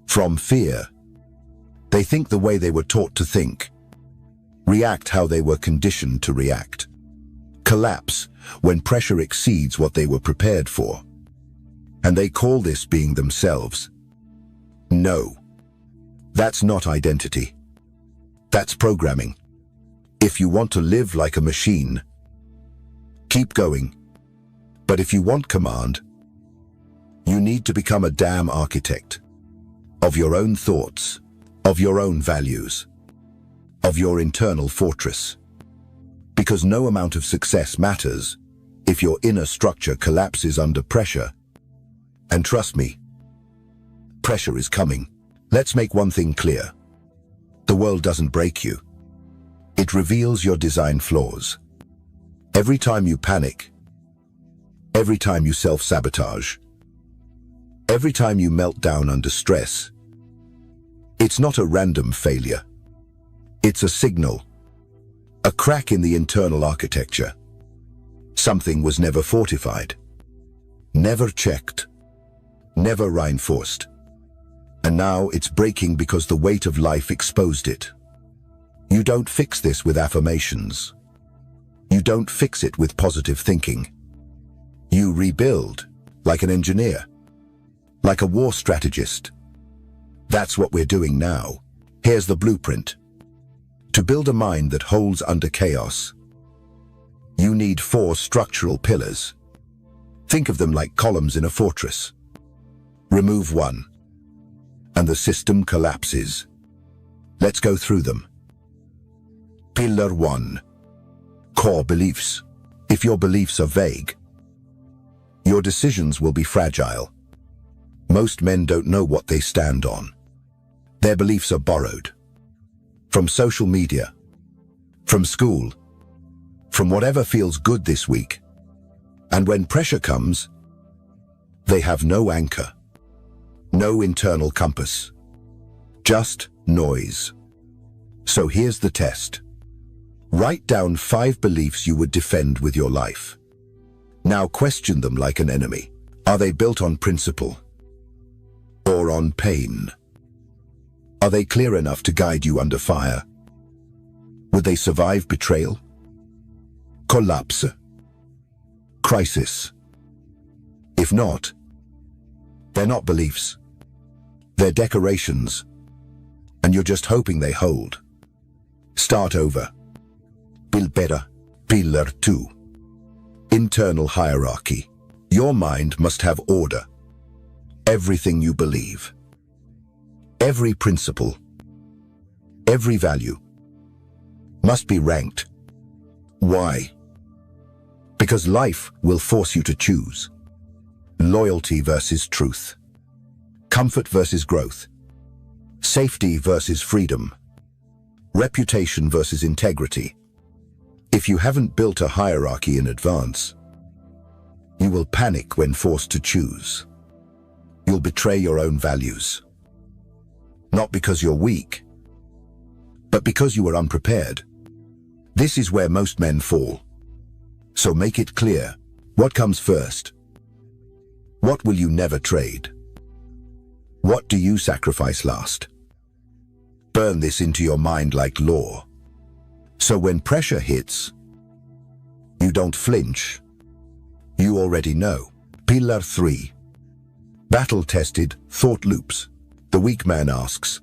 from fear. They think the way they were taught to think. React how they were conditioned to react. Collapse when pressure exceeds what they were prepared for. And they call this being themselves. No. That's not identity. That's programming. If you want to live like a machine, keep going. But if you want command, you need to become a damn architect of your own thoughts, of your own values, of your internal fortress. Because no amount of success matters if your inner structure collapses under pressure. And trust me, pressure is coming. Let's make one thing clear. The world doesn't break you. It reveals your design flaws. Every time you panic, every time you self-sabotage, every time you melt down under stress, it's not a random failure. It's a signal, a crack in the internal architecture. Something was never fortified, never checked, never reinforced. And now it's breaking because the weight of life exposed it. You don't fix this with affirmations. You don't fix it with positive thinking. You rebuild like an engineer, like a war strategist. That's what we're doing now. Here's the blueprint. To build a mind that holds under chaos, you need 4 structural pillars. Think of them like columns in a fortress. Remove one, and the system collapses. Let's go through them. Pillar 1. Core beliefs. If your beliefs are vague, your decisions will be fragile. Most men don't know what they stand on. Their beliefs are borrowed. From social media, from school, from whatever feels good this week. And when pressure comes, they have no anchor, no internal compass, just noise. So here's the test. Write down 5 beliefs you would defend with your life. Now question them like an enemy. Are they built on principle or on pain? Are they clear enough to guide you under fire? Would they survive betrayal, collapse, crisis? If not, they're not beliefs. They're decorations, and you're just hoping they hold. Start over. Build better. Pillar 2. Internal hierarchy. Your mind must have order. Everything you believe, every principle, every value must be ranked. Why? Because life will force you to choose. Loyalty versus truth. Comfort versus growth. Safety versus freedom. Reputation versus integrity. If you haven't built a hierarchy in advance, you will panic when forced to choose. You'll betray your own values. Not because you're weak, but because you were unprepared. This is where most men fall. So make it clear, what comes first? What will you never trade? What do you sacrifice last? Burn this into your mind like law. So when pressure hits, you don't flinch. You already know. Pillar 3. Battle-tested thought loops. The weak man asks,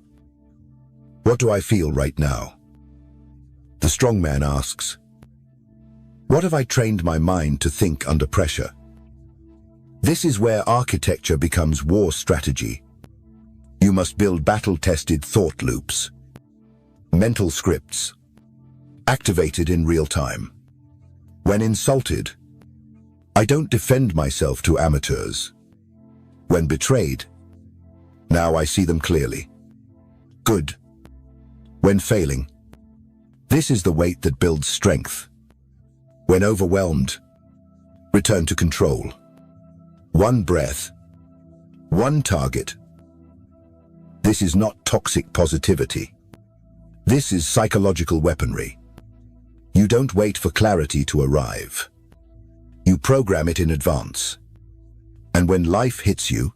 what do I feel right now? The strong man asks, what have I trained my mind to think under pressure? This is where architecture becomes war strategy. You must build battle-tested thought loops, mental scripts, activated in real time. When insulted, I don't defend myself to amateurs. When betrayed, now I see them clearly. Good. When failing, this is the weight that builds strength. When overwhelmed, return to control. One breath, one target. This is not toxic positivity. This is psychological weaponry. You don't wait for clarity to arrive. You program it in advance. And when life hits you,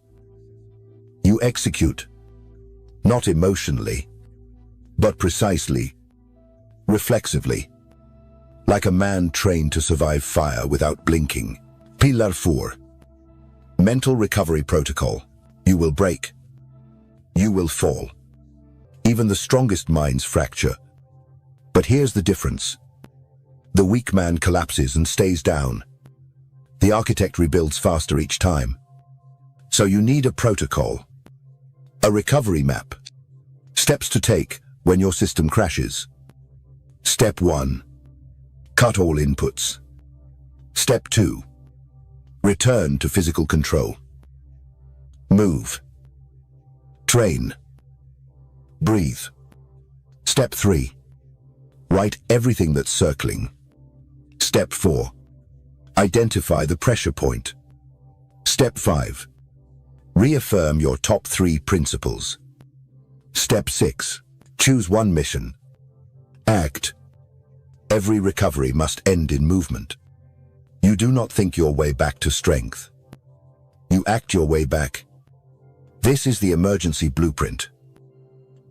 you execute, not emotionally, but precisely, reflexively, like a man trained to survive fire without blinking. Pillar 4. Mental recovery protocol. You will break. You will fall. Even the strongest minds fracture. But here's the difference. The weak man collapses and stays down. The architect rebuilds faster each time. So you need a protocol, a recovery map. Steps to take when your system crashes. Step 1. Cut all inputs. Step 2. Return to physical control. Move. Train. Breathe. Step 3. Write everything that's circling. Step 4. Identify the pressure point. Step 5. Reaffirm your top 3 principles. Step 6. Choose one mission. Act. Every recovery must end in movement. You do not think your way back to strength. You act your way back. This is the emergency blueprint.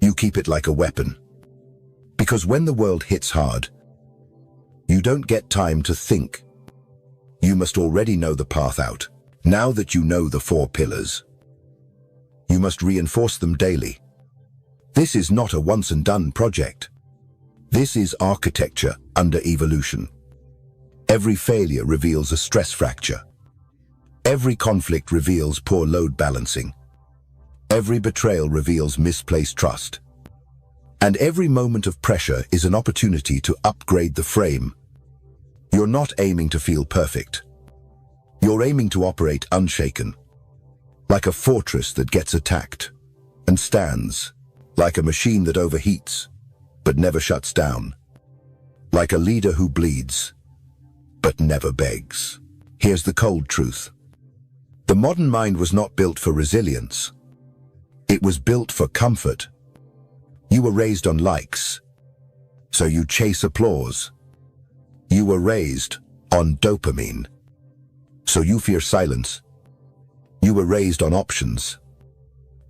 You keep it like a weapon. Because when the world hits hard, you don't get time to think. You must already know the path out. Now that you know the 4 pillars, you must reinforce them daily. This is not a once-and-done project. This is architecture under evolution. Every failure reveals a stress fracture. Every conflict reveals poor load balancing. Every betrayal reveals misplaced trust. And every moment of pressure is an opportunity to upgrade the frame. You're not aiming to feel perfect. You're aiming to operate unshaken, like a fortress that gets attacked and stands, like a machine that overheats but never shuts down, like a leader who bleeds but never begs. Here's the cold truth. The modern mind was not built for resilience. It was built for comfort. You were raised on likes, so you chase applause. You were raised on dopamine, so you fear silence. You were raised on options,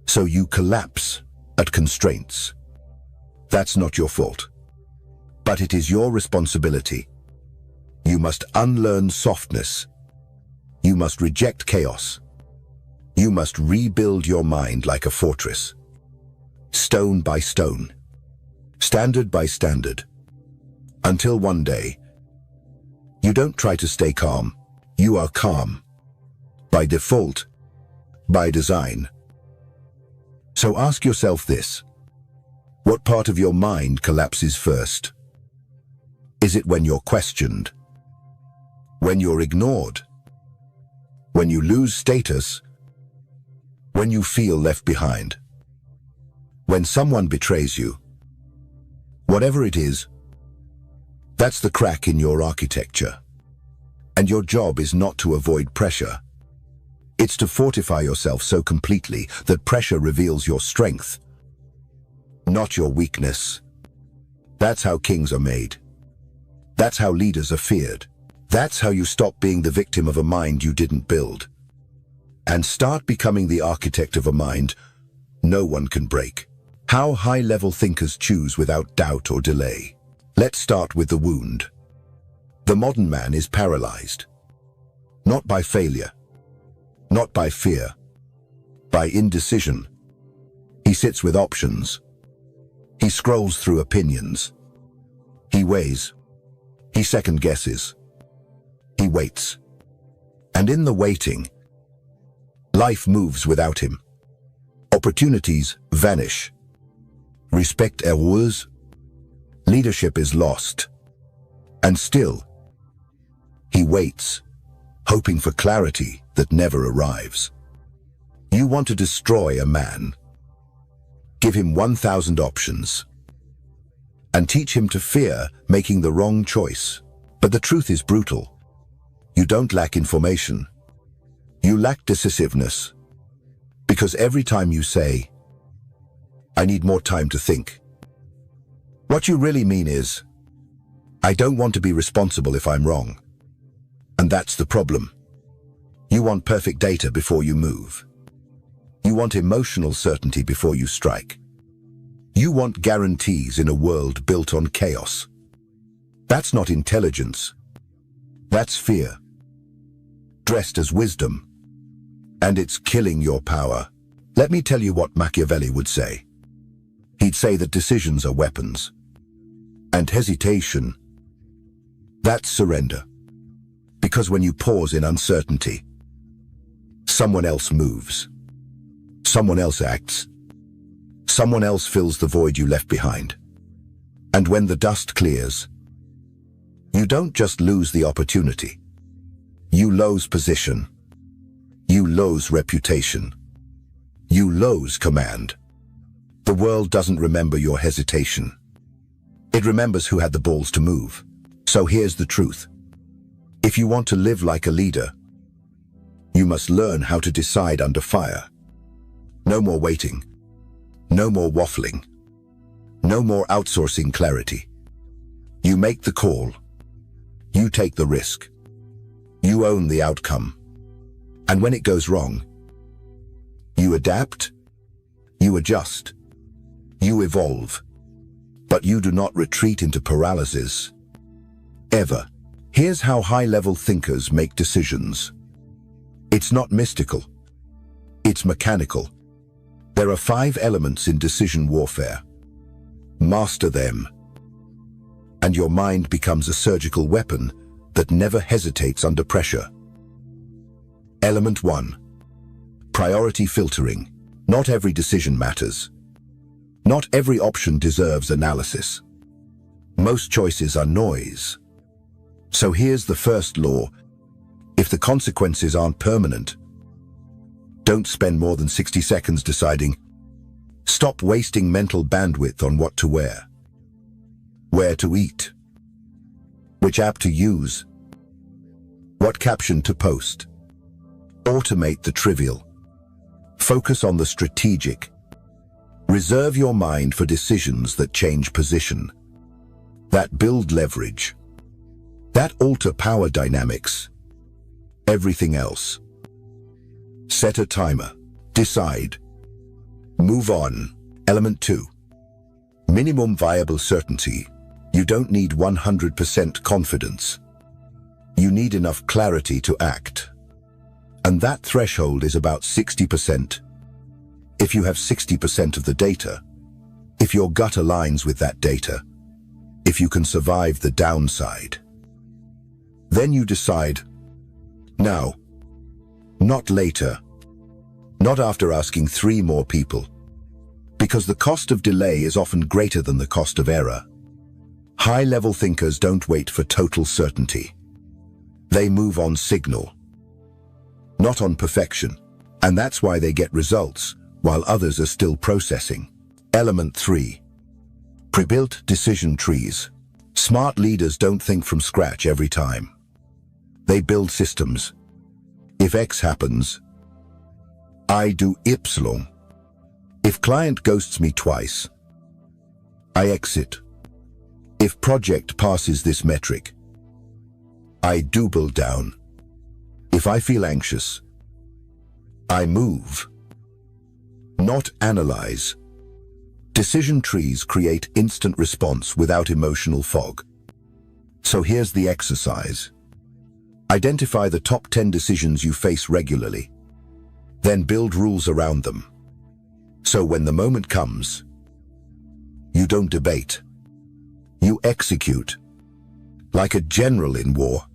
so you collapse at constraints. That's not your fault, but it is your responsibility. You must unlearn softness. You must reject chaos. You must rebuild your mind like a fortress, stone by stone, standard by standard, until one day, you don't try to stay calm. You are calm. By default. By design. So ask yourself this. What part of your mind collapses first? Is it when you're questioned? When you're ignored? When you lose status? When you feel left behind? When someone betrays you? Whatever it is, That's the crack in your architecture. And your job is not to avoid pressure. It's to fortify yourself so completely that pressure reveals your strength, not your weakness. That's how kings are made. That's how leaders are feared. That's how you stop being the victim of a mind you didn't build and start becoming the architect of a mind no one can break. How high-level thinkers choose without doubt or delay. Let's start with the wound. The modern man is paralyzed. Not by failure. Not by fear. By indecision. He sits with options. He scrolls through opinions. He weighs. He second-guesses. He waits. And in the waiting, life moves without him. Opportunities vanish. Respect erodes. Leadership is lost. And still, he waits, hoping for clarity that never arrives. You want to destroy a man. Give him 1,000 options. And teach him to fear making the wrong choice. But the truth is brutal. You don't lack information. You lack decisiveness. Because every time you say, "I need more time to think," what you really mean is, "I don't want to be responsible if I'm wrong." And that's the problem. You want perfect data before you move. You want emotional certainty before you strike. You want guarantees in a world built on chaos. That's not intelligence. That's fear, dressed as wisdom. And it's killing your power. Let me tell you what Machiavelli would say. He'd say that decisions are weapons. And hesitation, that's surrender. Because when you pause in uncertainty, someone else moves. Someone else acts. Someone else fills the void you left behind. And when the dust clears, you don't just lose the opportunity. You lose position. You lose reputation. You lose command. The world doesn't remember your hesitation. It remembers who had the balls to move. So here's the truth. If you want to live like a leader, you must learn how to decide under fire. No more waiting. No more waffling. No more outsourcing clarity. You make the call. You take the risk. You own the outcome. And when it goes wrong, you adapt, you adjust, you evolve. But you do not retreat into paralysis. Ever. Here's how high-level thinkers make decisions. It's not mystical. It's mechanical. There are 5 elements in decision warfare. Master them, and your mind becomes a surgical weapon that never hesitates under pressure. Element 1. Priority filtering. Not every decision matters. Not every option deserves analysis. Most choices are noise. So here's the first law. If the consequences aren't permanent, don't spend more than 60 seconds deciding. Stop wasting mental bandwidth on what to wear, where to eat, which app to use, what caption to post. Automate the trivial. Focus on the strategic. Reserve your mind for decisions that change position, that build leverage, that alter power dynamics. Everything else. Set a timer. Decide. Move on. Element 2. Minimum viable certainty. You don't need 100% confidence. You need enough clarity to act. And that threshold is about 60%. If you have 60% of the data, if your gut aligns with that data, if you can survive the downside, then you decide, now, not later, not after asking 3 more people, because the cost of delay is often greater than the cost of error. High-level thinkers don't wait for total certainty. They move on signal, not on perfection, and that's why they get results while others are still processing. Element 3. Pre-built decision trees. Smart leaders don't think from scratch every time. They build systems. If X happens, I do Y. If client ghosts me twice, I exit. If project passes this metric, I double down. If I feel anxious, I move. Not analyze. Decision trees create instant response without emotional fog. So here's the exercise. Identify the top 10 decisions you face regularly. Then build rules around them. So when the moment comes, you don't debate. You execute. Like a general in war.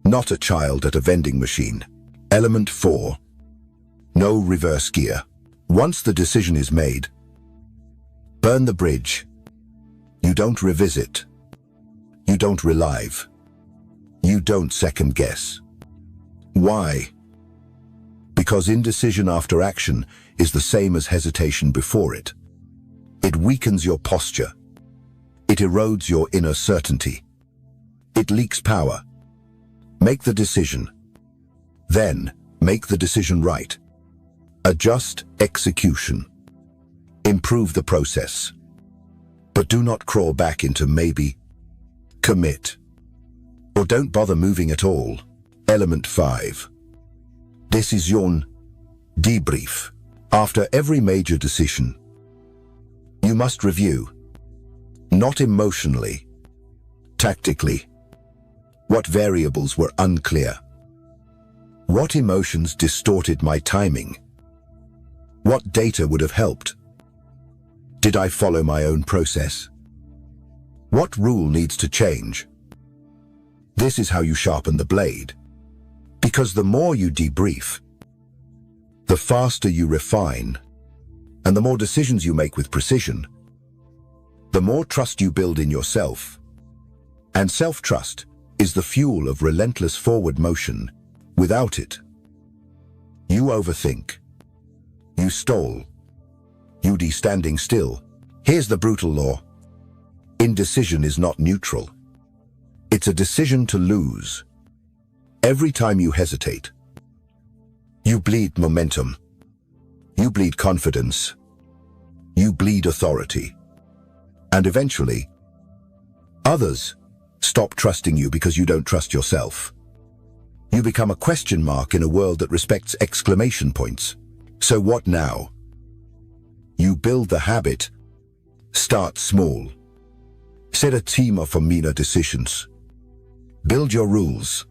Not a child at a vending machine. Element 4. No reverse gear. Once the decision is made, burn the bridge. You don't revisit. You don't relive. You don't second guess. Why? Because indecision after action is the same as hesitation before it. It weakens your posture. It erodes your inner certainty. It leaks power. Make the decision. Then, make the decision right. Adjust execution. Improve the process. But do not crawl back into maybe. Commit. Or don't bother moving at all. Element 5. Decision. Debrief. After every major decision, you must review. Not emotionally, tactically. What variables were unclear? What emotions distorted my timing? What data would have helped? Did I follow my own process? What rule needs to change? This is how you sharpen the blade. Because the more you debrief, the faster you refine, and the more decisions you make with precision, the more trust you build in yourself. And self-trust is the fuel of relentless forward motion. Without it, you overthink. You stall. You standing still. Here's the brutal law. Indecision is not neutral. It's a decision to lose. Every time you hesitate, you bleed momentum. You bleed confidence. You bleed authority. And eventually, others stop trusting you because you don't trust yourself. You become a question mark in a world that respects exclamation points. So what now? You build the habit. Start small. Set a timer for meaner decisions. Build your rules.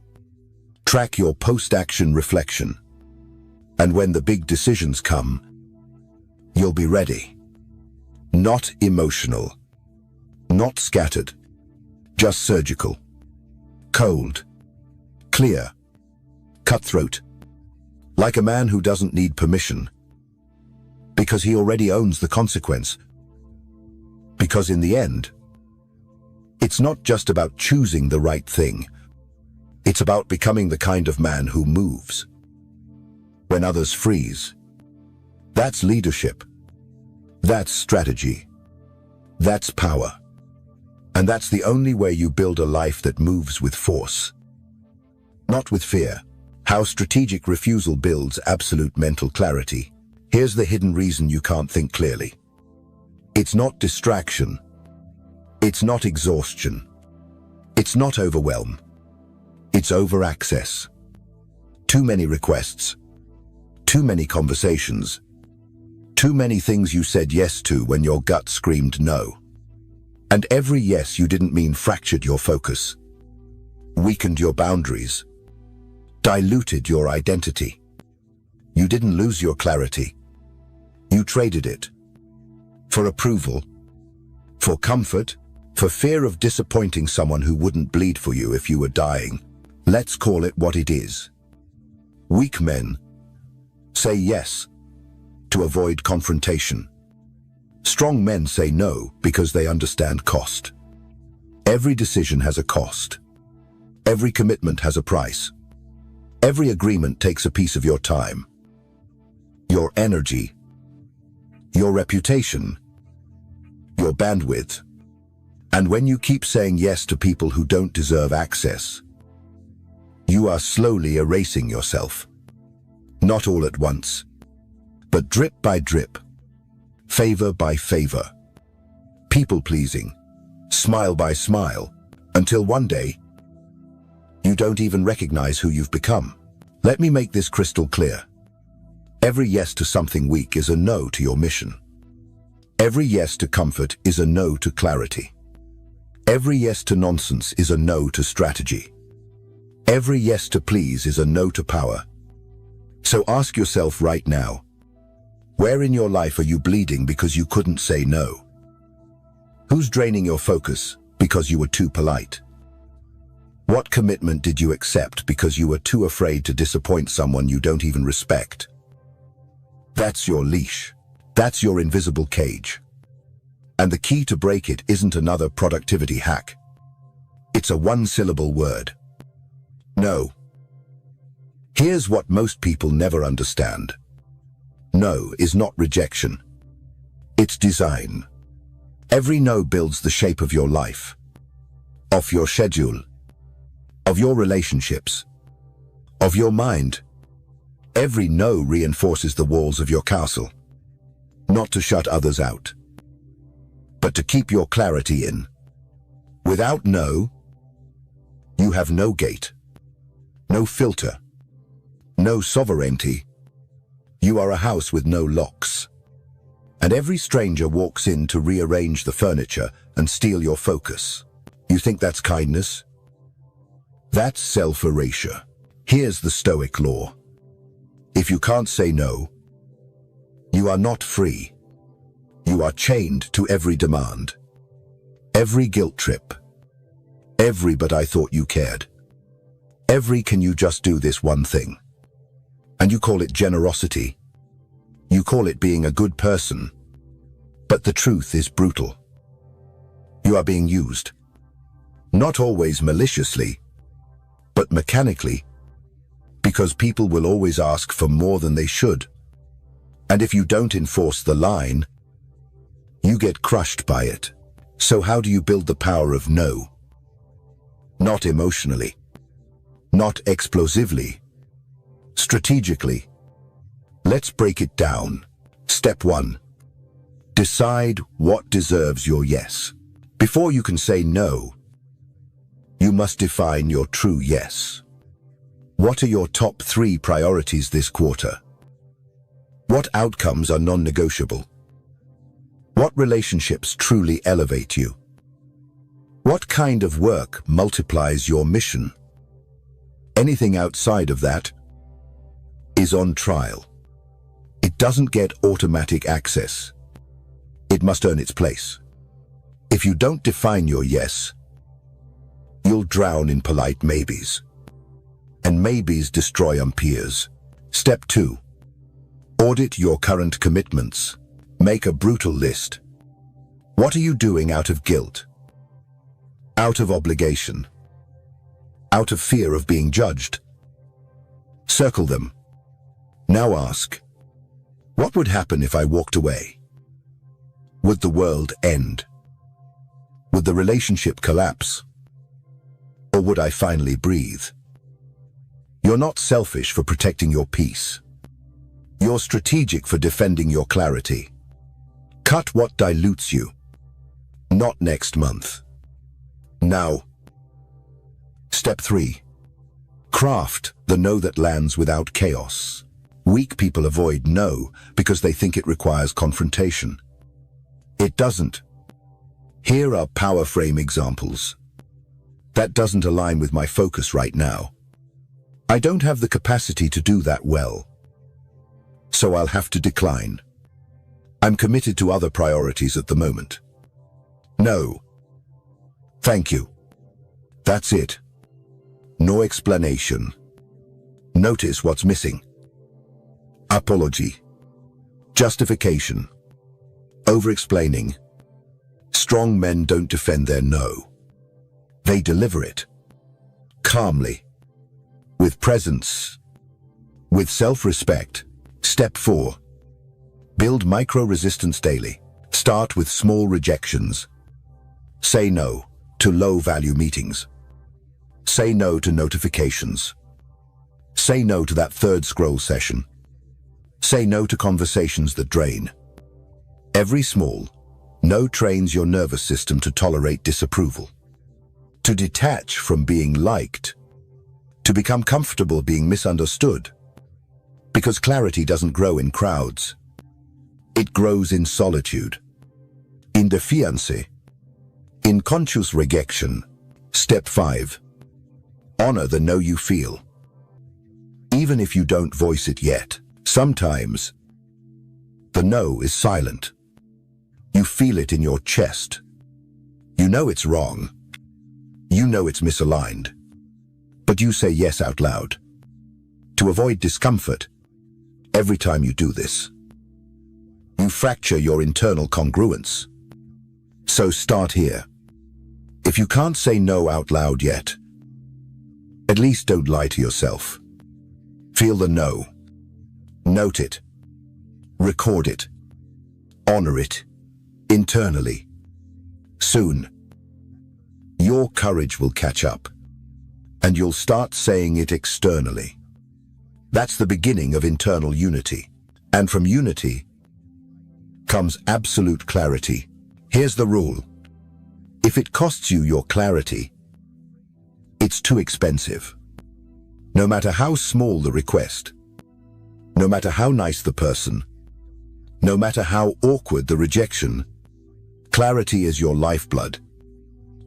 Track your post-action reflection. And when the big decisions come, you'll be ready. Not emotional. Not scattered. Just surgical. Cold. Clear. Cutthroat. Like a man who doesn't need permission. Because he already owns the consequence. Because in the end, it's not just about choosing the right thing. It's about becoming the kind of man who moves when others freeze. That's leadership. That's strategy. That's power. And that's the only way you build a life that moves with force, not with fear. How strategic refusal builds absolute mental clarity. Here's the hidden reason you can't think clearly. It's not distraction. It's not exhaustion. It's not overwhelm. It's over-access. Too many requests. Too many conversations. Too many things you said yes to when your gut screamed no. And every yes you didn't mean fractured your focus, weakened your boundaries, diluted your identity. You didn't lose your clarity. You traded it. For approval, for comfort, for fear of disappointing someone who wouldn't bleed for you if you were dying. Let's call it what it is. Weak men say yes to avoid confrontation. Strong men say no because they understand cost. Every decision has a cost. Every commitment has a price. Every agreement takes a piece of your time, your energy, your reputation, your bandwidth. And when you keep saying yes to people who don't deserve access, you are slowly erasing yourself. Not all at once, but drip by drip, favor by favor, people-pleasing, smile by smile, until one day, you don't even recognize who you've become. Let me make this crystal clear. Every yes to something weak is a no to your mission. Every yes to comfort is a no to clarity. Every yes to nonsense is a no to strategy. Every yes to please is a no to power. So ask yourself right now, where in your life are you bleeding because you couldn't say no? Who's draining your focus because you were too polite? What commitment did you accept because you were too afraid to disappoint someone you don't even respect? That's your leash. That's your invisible cage. And the key to break it isn't another productivity hack. It's a one-syllable word. No. Here's what most people never understand. No is not rejection. It's design. Every no builds the shape of your life, of your schedule, of your relationships, of your mind. Every no reinforces the walls of your castle, not to shut others out, but to keep your clarity in. Without no, you have no gate, no filter, no sovereignty. You are a house with no locks. And every stranger walks in to rearrange the furniture and steal your focus. You think that's kindness? That's self-erasure. Here's the Stoic law. If you can't say no, you are not free. You are chained to every demand, every guilt trip, every "but I thought you cared," every "can you just do this one thing?" And you call it generosity. You call it being a good person. But the truth is brutal. You are being used. Not always maliciously, but mechanically. Because people will always ask for more than they should. And if you don't enforce the line, you get crushed by it. So how do you build the power of no? Not emotionally. Not explosively. Strategically. Let's break it down. Step 1. Decide what deserves your yes. Before you can say no, you must define your true yes. What are your top 3 priorities this quarter? What outcomes are non-negotiable? What relationships truly elevate you? What kind of work multiplies your mission? Anything outside of that is on trial. It doesn't get automatic access. It must earn its place. If you don't define your yes, you'll drown in polite maybes. And maybes destroy peers. Step 2. Audit your current commitments. Make a brutal list. What are you doing out of guilt? Out of obligation? Out of fear of being judged? Circle them. Now ask, what would happen if I walked away? Would the world end? Would the relationship collapse? Or would I finally breathe? You're not selfish for protecting your peace. You're strategic for defending your clarity. Cut what dilutes you. Not next month. Now. Step 3. Craft the no that lands without chaos. Weak people avoid no because they think it requires confrontation. It doesn't. Here are power frame examples. That doesn't align with my focus right now. I don't have the capacity to do that well. So I'll have to decline. I'm committed to other priorities at the moment. No. Thank you. That's it. No explanation. Notice what's missing. Apology. Justification. Over-explaining. Strong men don't defend their no. They deliver it. Calmly. With presence. With self-respect. Step 4. Build micro-resistance daily. Start with small rejections. Say no to low-value meetings. Say no to notifications. Say no to that third scroll session. Say no to conversations that drain. Every small no trains your nervous system to tolerate disapproval, to detach from being liked, to become comfortable being misunderstood. Because clarity doesn't grow in crowds. It grows in solitude, in defiance, in conscious rejection. Step 5. Honor the no you feel. Even if you don't voice it yet, sometimes the no is silent. You feel it in your chest. You know it's wrong. You know it's misaligned. But you say yes out loud. To avoid discomfort, every time you do this, you fracture your internal congruence. So start here. If you can't say no out loud yet, at least don't lie to yourself. Feel the no. Note it. Record it. Honor it. Internally. Soon, your courage will catch up, and you'll start saying it externally. That's the beginning of internal unity. And from unity comes absolute clarity. Here's the rule. If it costs you your clarity, it's too expensive. No matter how small the request, no matter how nice the person, no matter how awkward the rejection, clarity is your lifeblood.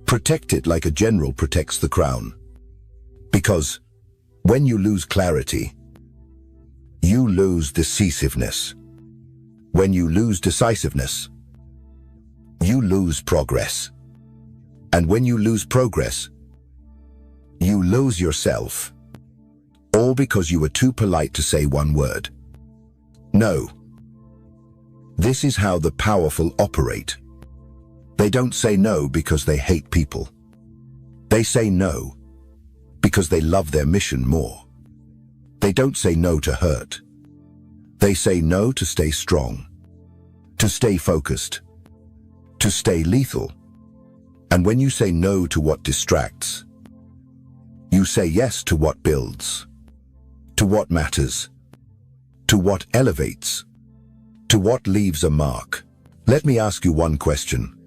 Protect it like a general protects the crown. Because when you lose clarity, you lose decisiveness. When you lose decisiveness, you lose progress. And when you lose progress, you lose yourself. All because you were too polite to say one word. No. This is how the powerful operate. They don't say no because they hate people. They say no because they love their mission more. They don't say no to hurt. They say no to stay strong, to stay focused, to stay lethal. And when you say no to what distracts, you say yes to what builds, to what matters, to what elevates, to what leaves a mark. Let me ask you one question.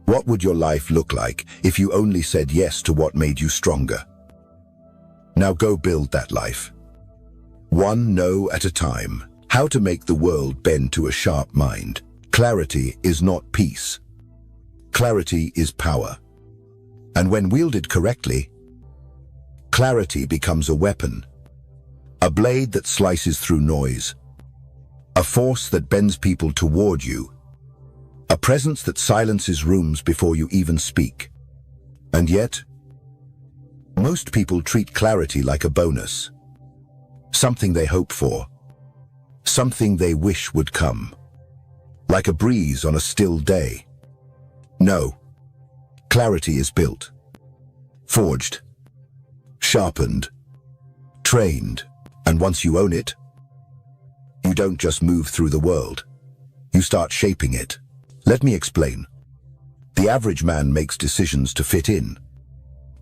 What would your life look like if you only said yes to what made you stronger? Now go build that life. One no at a time. How to make the world bend to a sharp mind. Clarity is not peace. Clarity is power. And when wielded correctly, clarity becomes a weapon. A blade that slices through noise. A force that bends people toward you. A presence that silences rooms before you even speak. And yet, most people treat clarity like a bonus. Something they hope for. Something they wish would come. Like a breeze on a still day. No. Clarity is built. Forged. Sharpened. Trained. And once you own it, you don't just move through the world. You start shaping it. Let me explain. The average man makes decisions to fit in,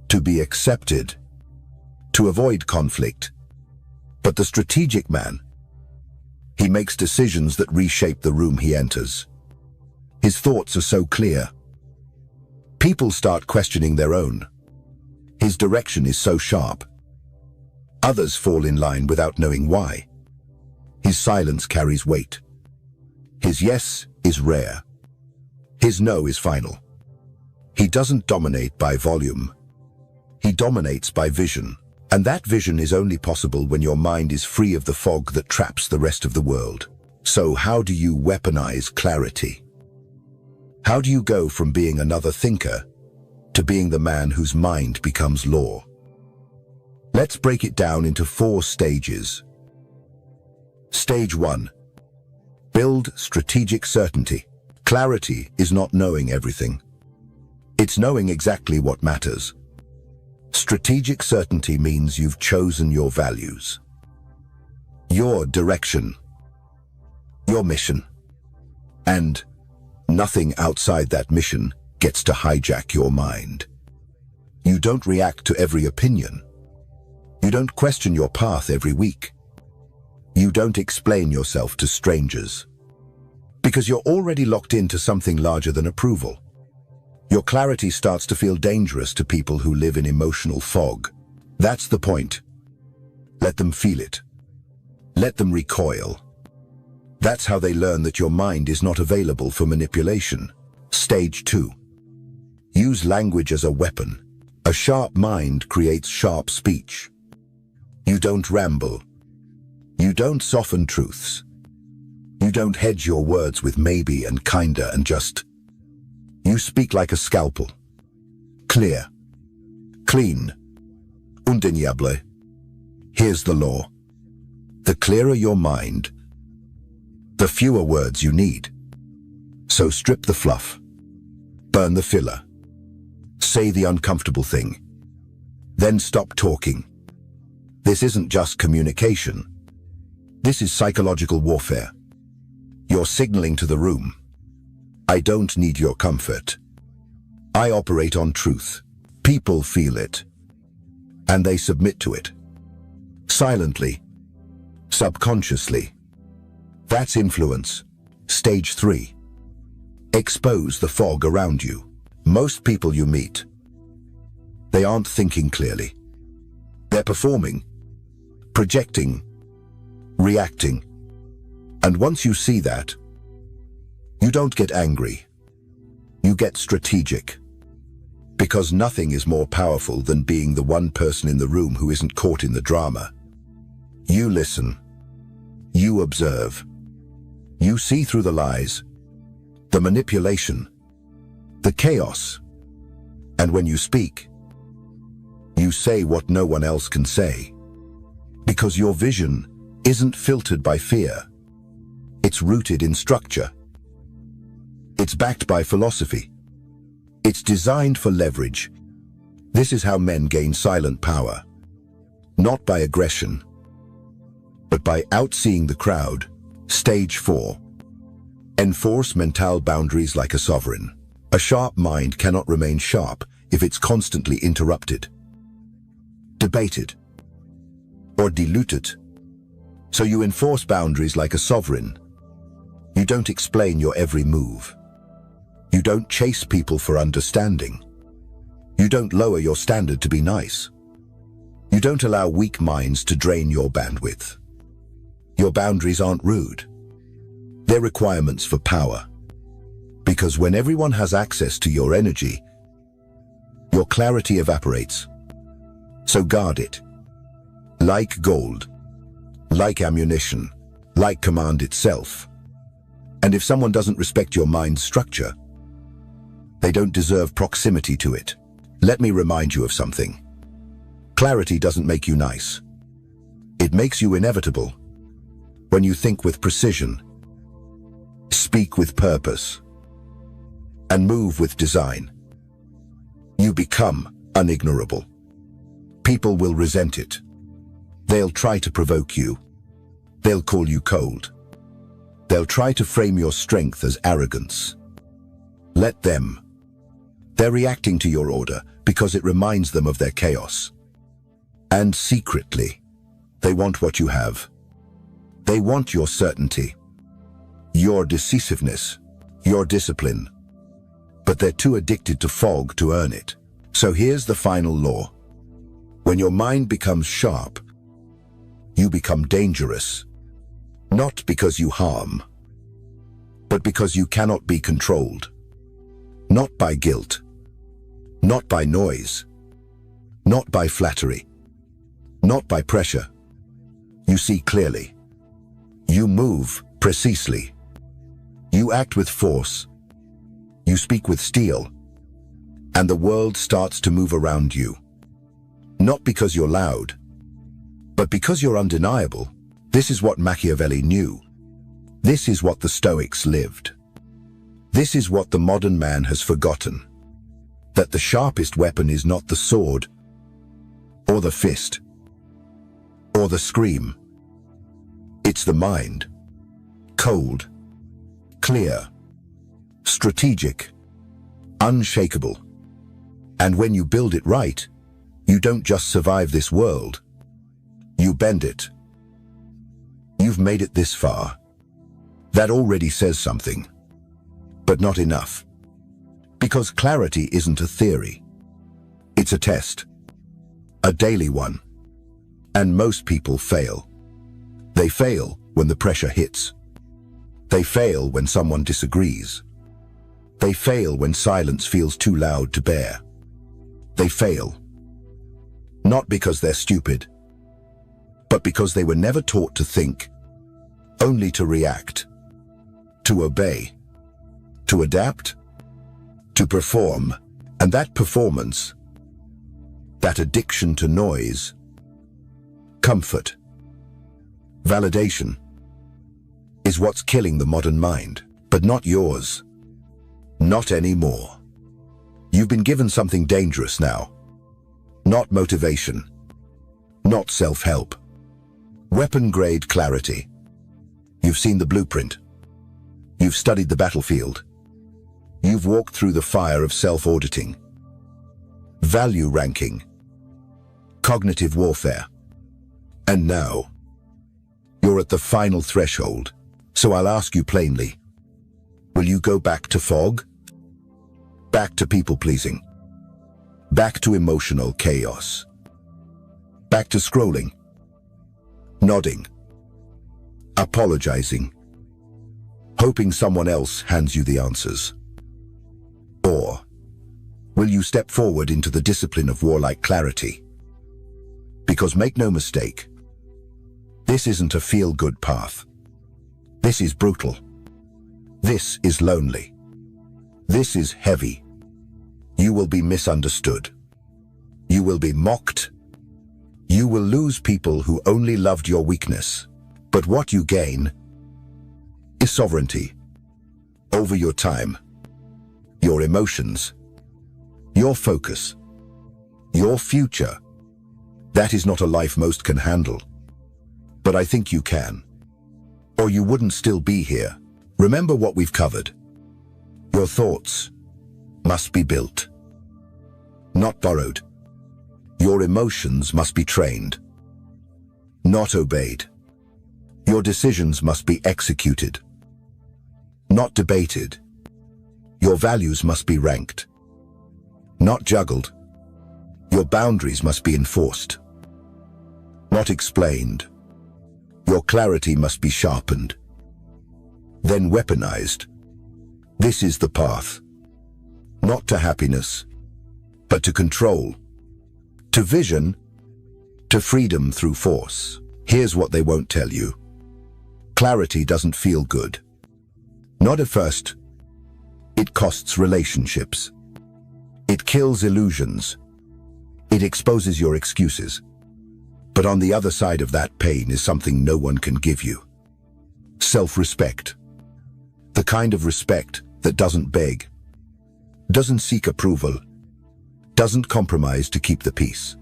to be accepted, to avoid conflict. But the strategic man, he makes decisions that reshape the room he enters. His thoughts are so clear. People start questioning their own. His direction is so sharp. Others fall in line without knowing why. His silence carries weight. His yes is rare. His no is final. He doesn't dominate by volume. He dominates by vision. And that vision is only possible when your mind is free of the fog that traps the rest of the world. So how do you weaponize clarity? How do you go from being another thinker to being the man whose mind becomes law? Let's break it down into 4 stages. Stage 1. Build strategic certainty. Clarity is not knowing everything. It's knowing exactly what matters. Strategic certainty means you've chosen your values, your direction, your mission, and nothing outside that mission gets to hijack your mind. You don't react to every opinion. You don't question your path every week. You don't explain yourself to strangers. Because you're already locked into something larger than approval. Your clarity starts to feel dangerous to people who live in emotional fog. That's the point. Let them feel it. Let them recoil. That's how they learn that your mind is not available for manipulation. Stage 2. Use language as a weapon. A sharp mind creates sharp speech. You don't ramble. You don't soften truths. You don't hedge your words with maybe and kinda and just. You speak like a scalpel. Clear. Clean. Undeniable. Here's the law. The clearer your mind, the fewer words you need. So strip the fluff. Burn the filler. Say the uncomfortable thing. Then stop talking. This isn't just communication. This is psychological warfare. You're signaling to the room. I don't need your comfort. I operate on truth. People feel it. And they submit to it. Silently. Subconsciously. That's influence. Stage 3. Expose the fog around you. Most people you meet, they aren't thinking clearly. They're performing, projecting, reacting. And once you see that, you don't get angry. You get strategic. Because nothing is more powerful than being the one person in the room who isn't caught in the drama. You listen. You observe. You see through the lies, the manipulation, the chaos. And when you speak, you say what no one else can say. Because your vision isn't filtered by fear. It's rooted in structure. It's backed by philosophy. It's designed for leverage. This is how men gain silent power. Not by aggression, but by outseeing the crowd. Stage 4. Enforce mental boundaries like a sovereign. A sharp mind cannot remain sharp if it's constantly interrupted, debated, or diluted. So you enforce boundaries like a sovereign. You don't explain your every move. You don't chase people for understanding. You don't lower your standard to be nice. You don't allow weak minds to drain your bandwidth. Your boundaries aren't rude. They're requirements for power. Because when everyone has access to your energy, your clarity evaporates. So guard it. Like gold, like ammunition, like command itself. And if someone doesn't respect your mind's structure, they don't deserve proximity to it. Let me remind you of something. Clarity doesn't make you nice. It makes you inevitable. When you think with precision, speak with purpose, and move with design, you become unignorable. People will resent it. They'll try to provoke you. They'll call you cold. They'll try to frame your strength as arrogance. Let them. They're reacting to your order because it reminds them of their chaos. And secretly, they want what you have. They want your certainty, your decisiveness, your discipline. But they're too addicted to fog to earn it. So here's the final law. When your mind becomes sharp, you become dangerous. Not because you harm, but because you cannot be controlled. Not by guilt, not by noise, not by flattery, not by pressure. You see clearly. You move precisely. You act with force. You speak with steel. And the world starts to move around you. Not because you're loud, but because you're undeniable. This is what Machiavelli knew. This is what the Stoics lived. This is what the modern man has forgotten. That the sharpest weapon is not the sword, or the fist, or the scream. It's the mind. Cold, clear, strategic, unshakable. And when you build it right, you don't just survive this world, you bend it. You've made it this far. That already says something, but not enough. Because clarity isn't a theory. It's a test, a daily one. And most people fail. They fail when the pressure hits. They fail when someone disagrees. They fail when silence feels too loud to bear. They fail, not because they're stupid, but because they were never taught to think, only to react, to obey, to adapt, to perform. And that performance, that addiction to noise, comfort, validation, is what's killing the modern mind, but not yours. Not anymore. You've been given something dangerous now. Not motivation. Not self-help. Weapon-grade clarity. You've seen the blueprint. You've studied the battlefield. You've walked through the fire of self-auditing, value ranking, cognitive warfare. And now, you're at the final threshold. So I'll ask you plainly, will you go back to fog? Back to people-pleasing? Back to emotional chaos? Back to scrolling? Nodding? Apologizing? Hoping someone else hands you the answers? Or will you step forward into the discipline of warlike clarity? Because make no mistake, this isn't a feel-good path. This is brutal. This is lonely. This is heavy. You will be misunderstood. You will be mocked. You will lose people who only loved your weakness. But what you gain is sovereignty over your time, your emotions, your focus, your future. That is not a life most can handle. But I think you can. Or you wouldn't still be here. Remember what we've covered. Your thoughts must be built, not borrowed. Your emotions must be trained, not obeyed. Your decisions must be executed, not debated. Your values must be ranked, not juggled. Your boundaries must be enforced, not explained. Your clarity must be sharpened, then weaponized. This is the path, not to happiness, but to control, to vision, to freedom through force. Here's what they won't tell you. Clarity doesn't feel good. Not at first. It costs relationships. It kills illusions. It exposes your excuses. But on the other side of that pain is something no one can give you. Self-respect. The kind of respect that doesn't beg, doesn't seek approval, doesn't compromise to keep the peace.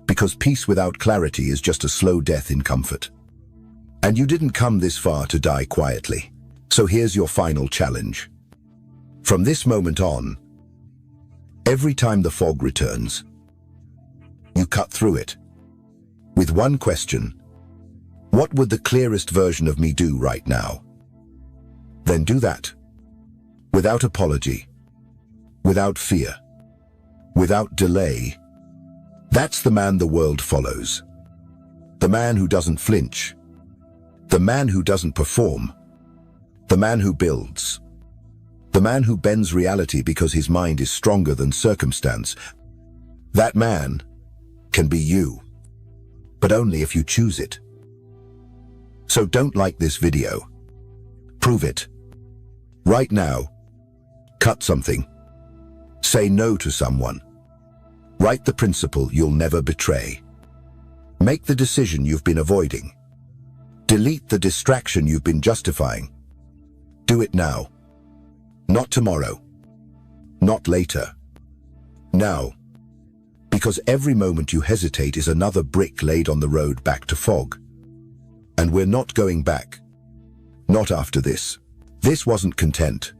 Because peace without clarity is just a slow death in comfort. And you didn't come this far to die quietly. So here's your final challenge. From this moment on, every time the fog returns, you cut through it with one question. What would the clearest version of me do right now? Then do that. Without apology, without fear, without delay. That's the man the world follows. The man who doesn't flinch. The man who doesn't perform. The man who builds. The man who bends reality because his mind is stronger than circumstance. That man can be you, but only if you choose it. So don't like this video. Prove it. Right now. Cut something. Say no to someone. Write the principle you'll never betray. Make the decision you've been avoiding. Delete the distraction you've been justifying. Do it now. Not tomorrow. Not later. Now. Because every moment you hesitate is another brick laid on the road back to fog. And we're not going back. Not after this. This wasn't content.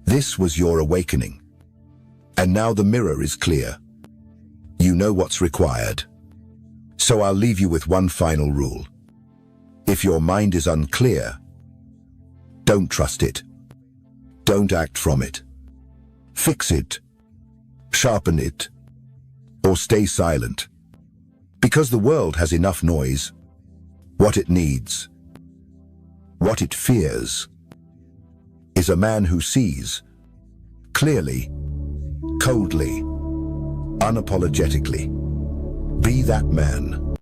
This was your awakening. And now the mirror is clear. You know what's required. So I'll leave you with one final rule. If your mind is unclear, don't trust it. Don't act from it. Fix it, sharpen it, or stay silent. Because the world has enough noise. What it needs, what it fears, is a man who sees clearly, coldly, unapologetically. Be that man.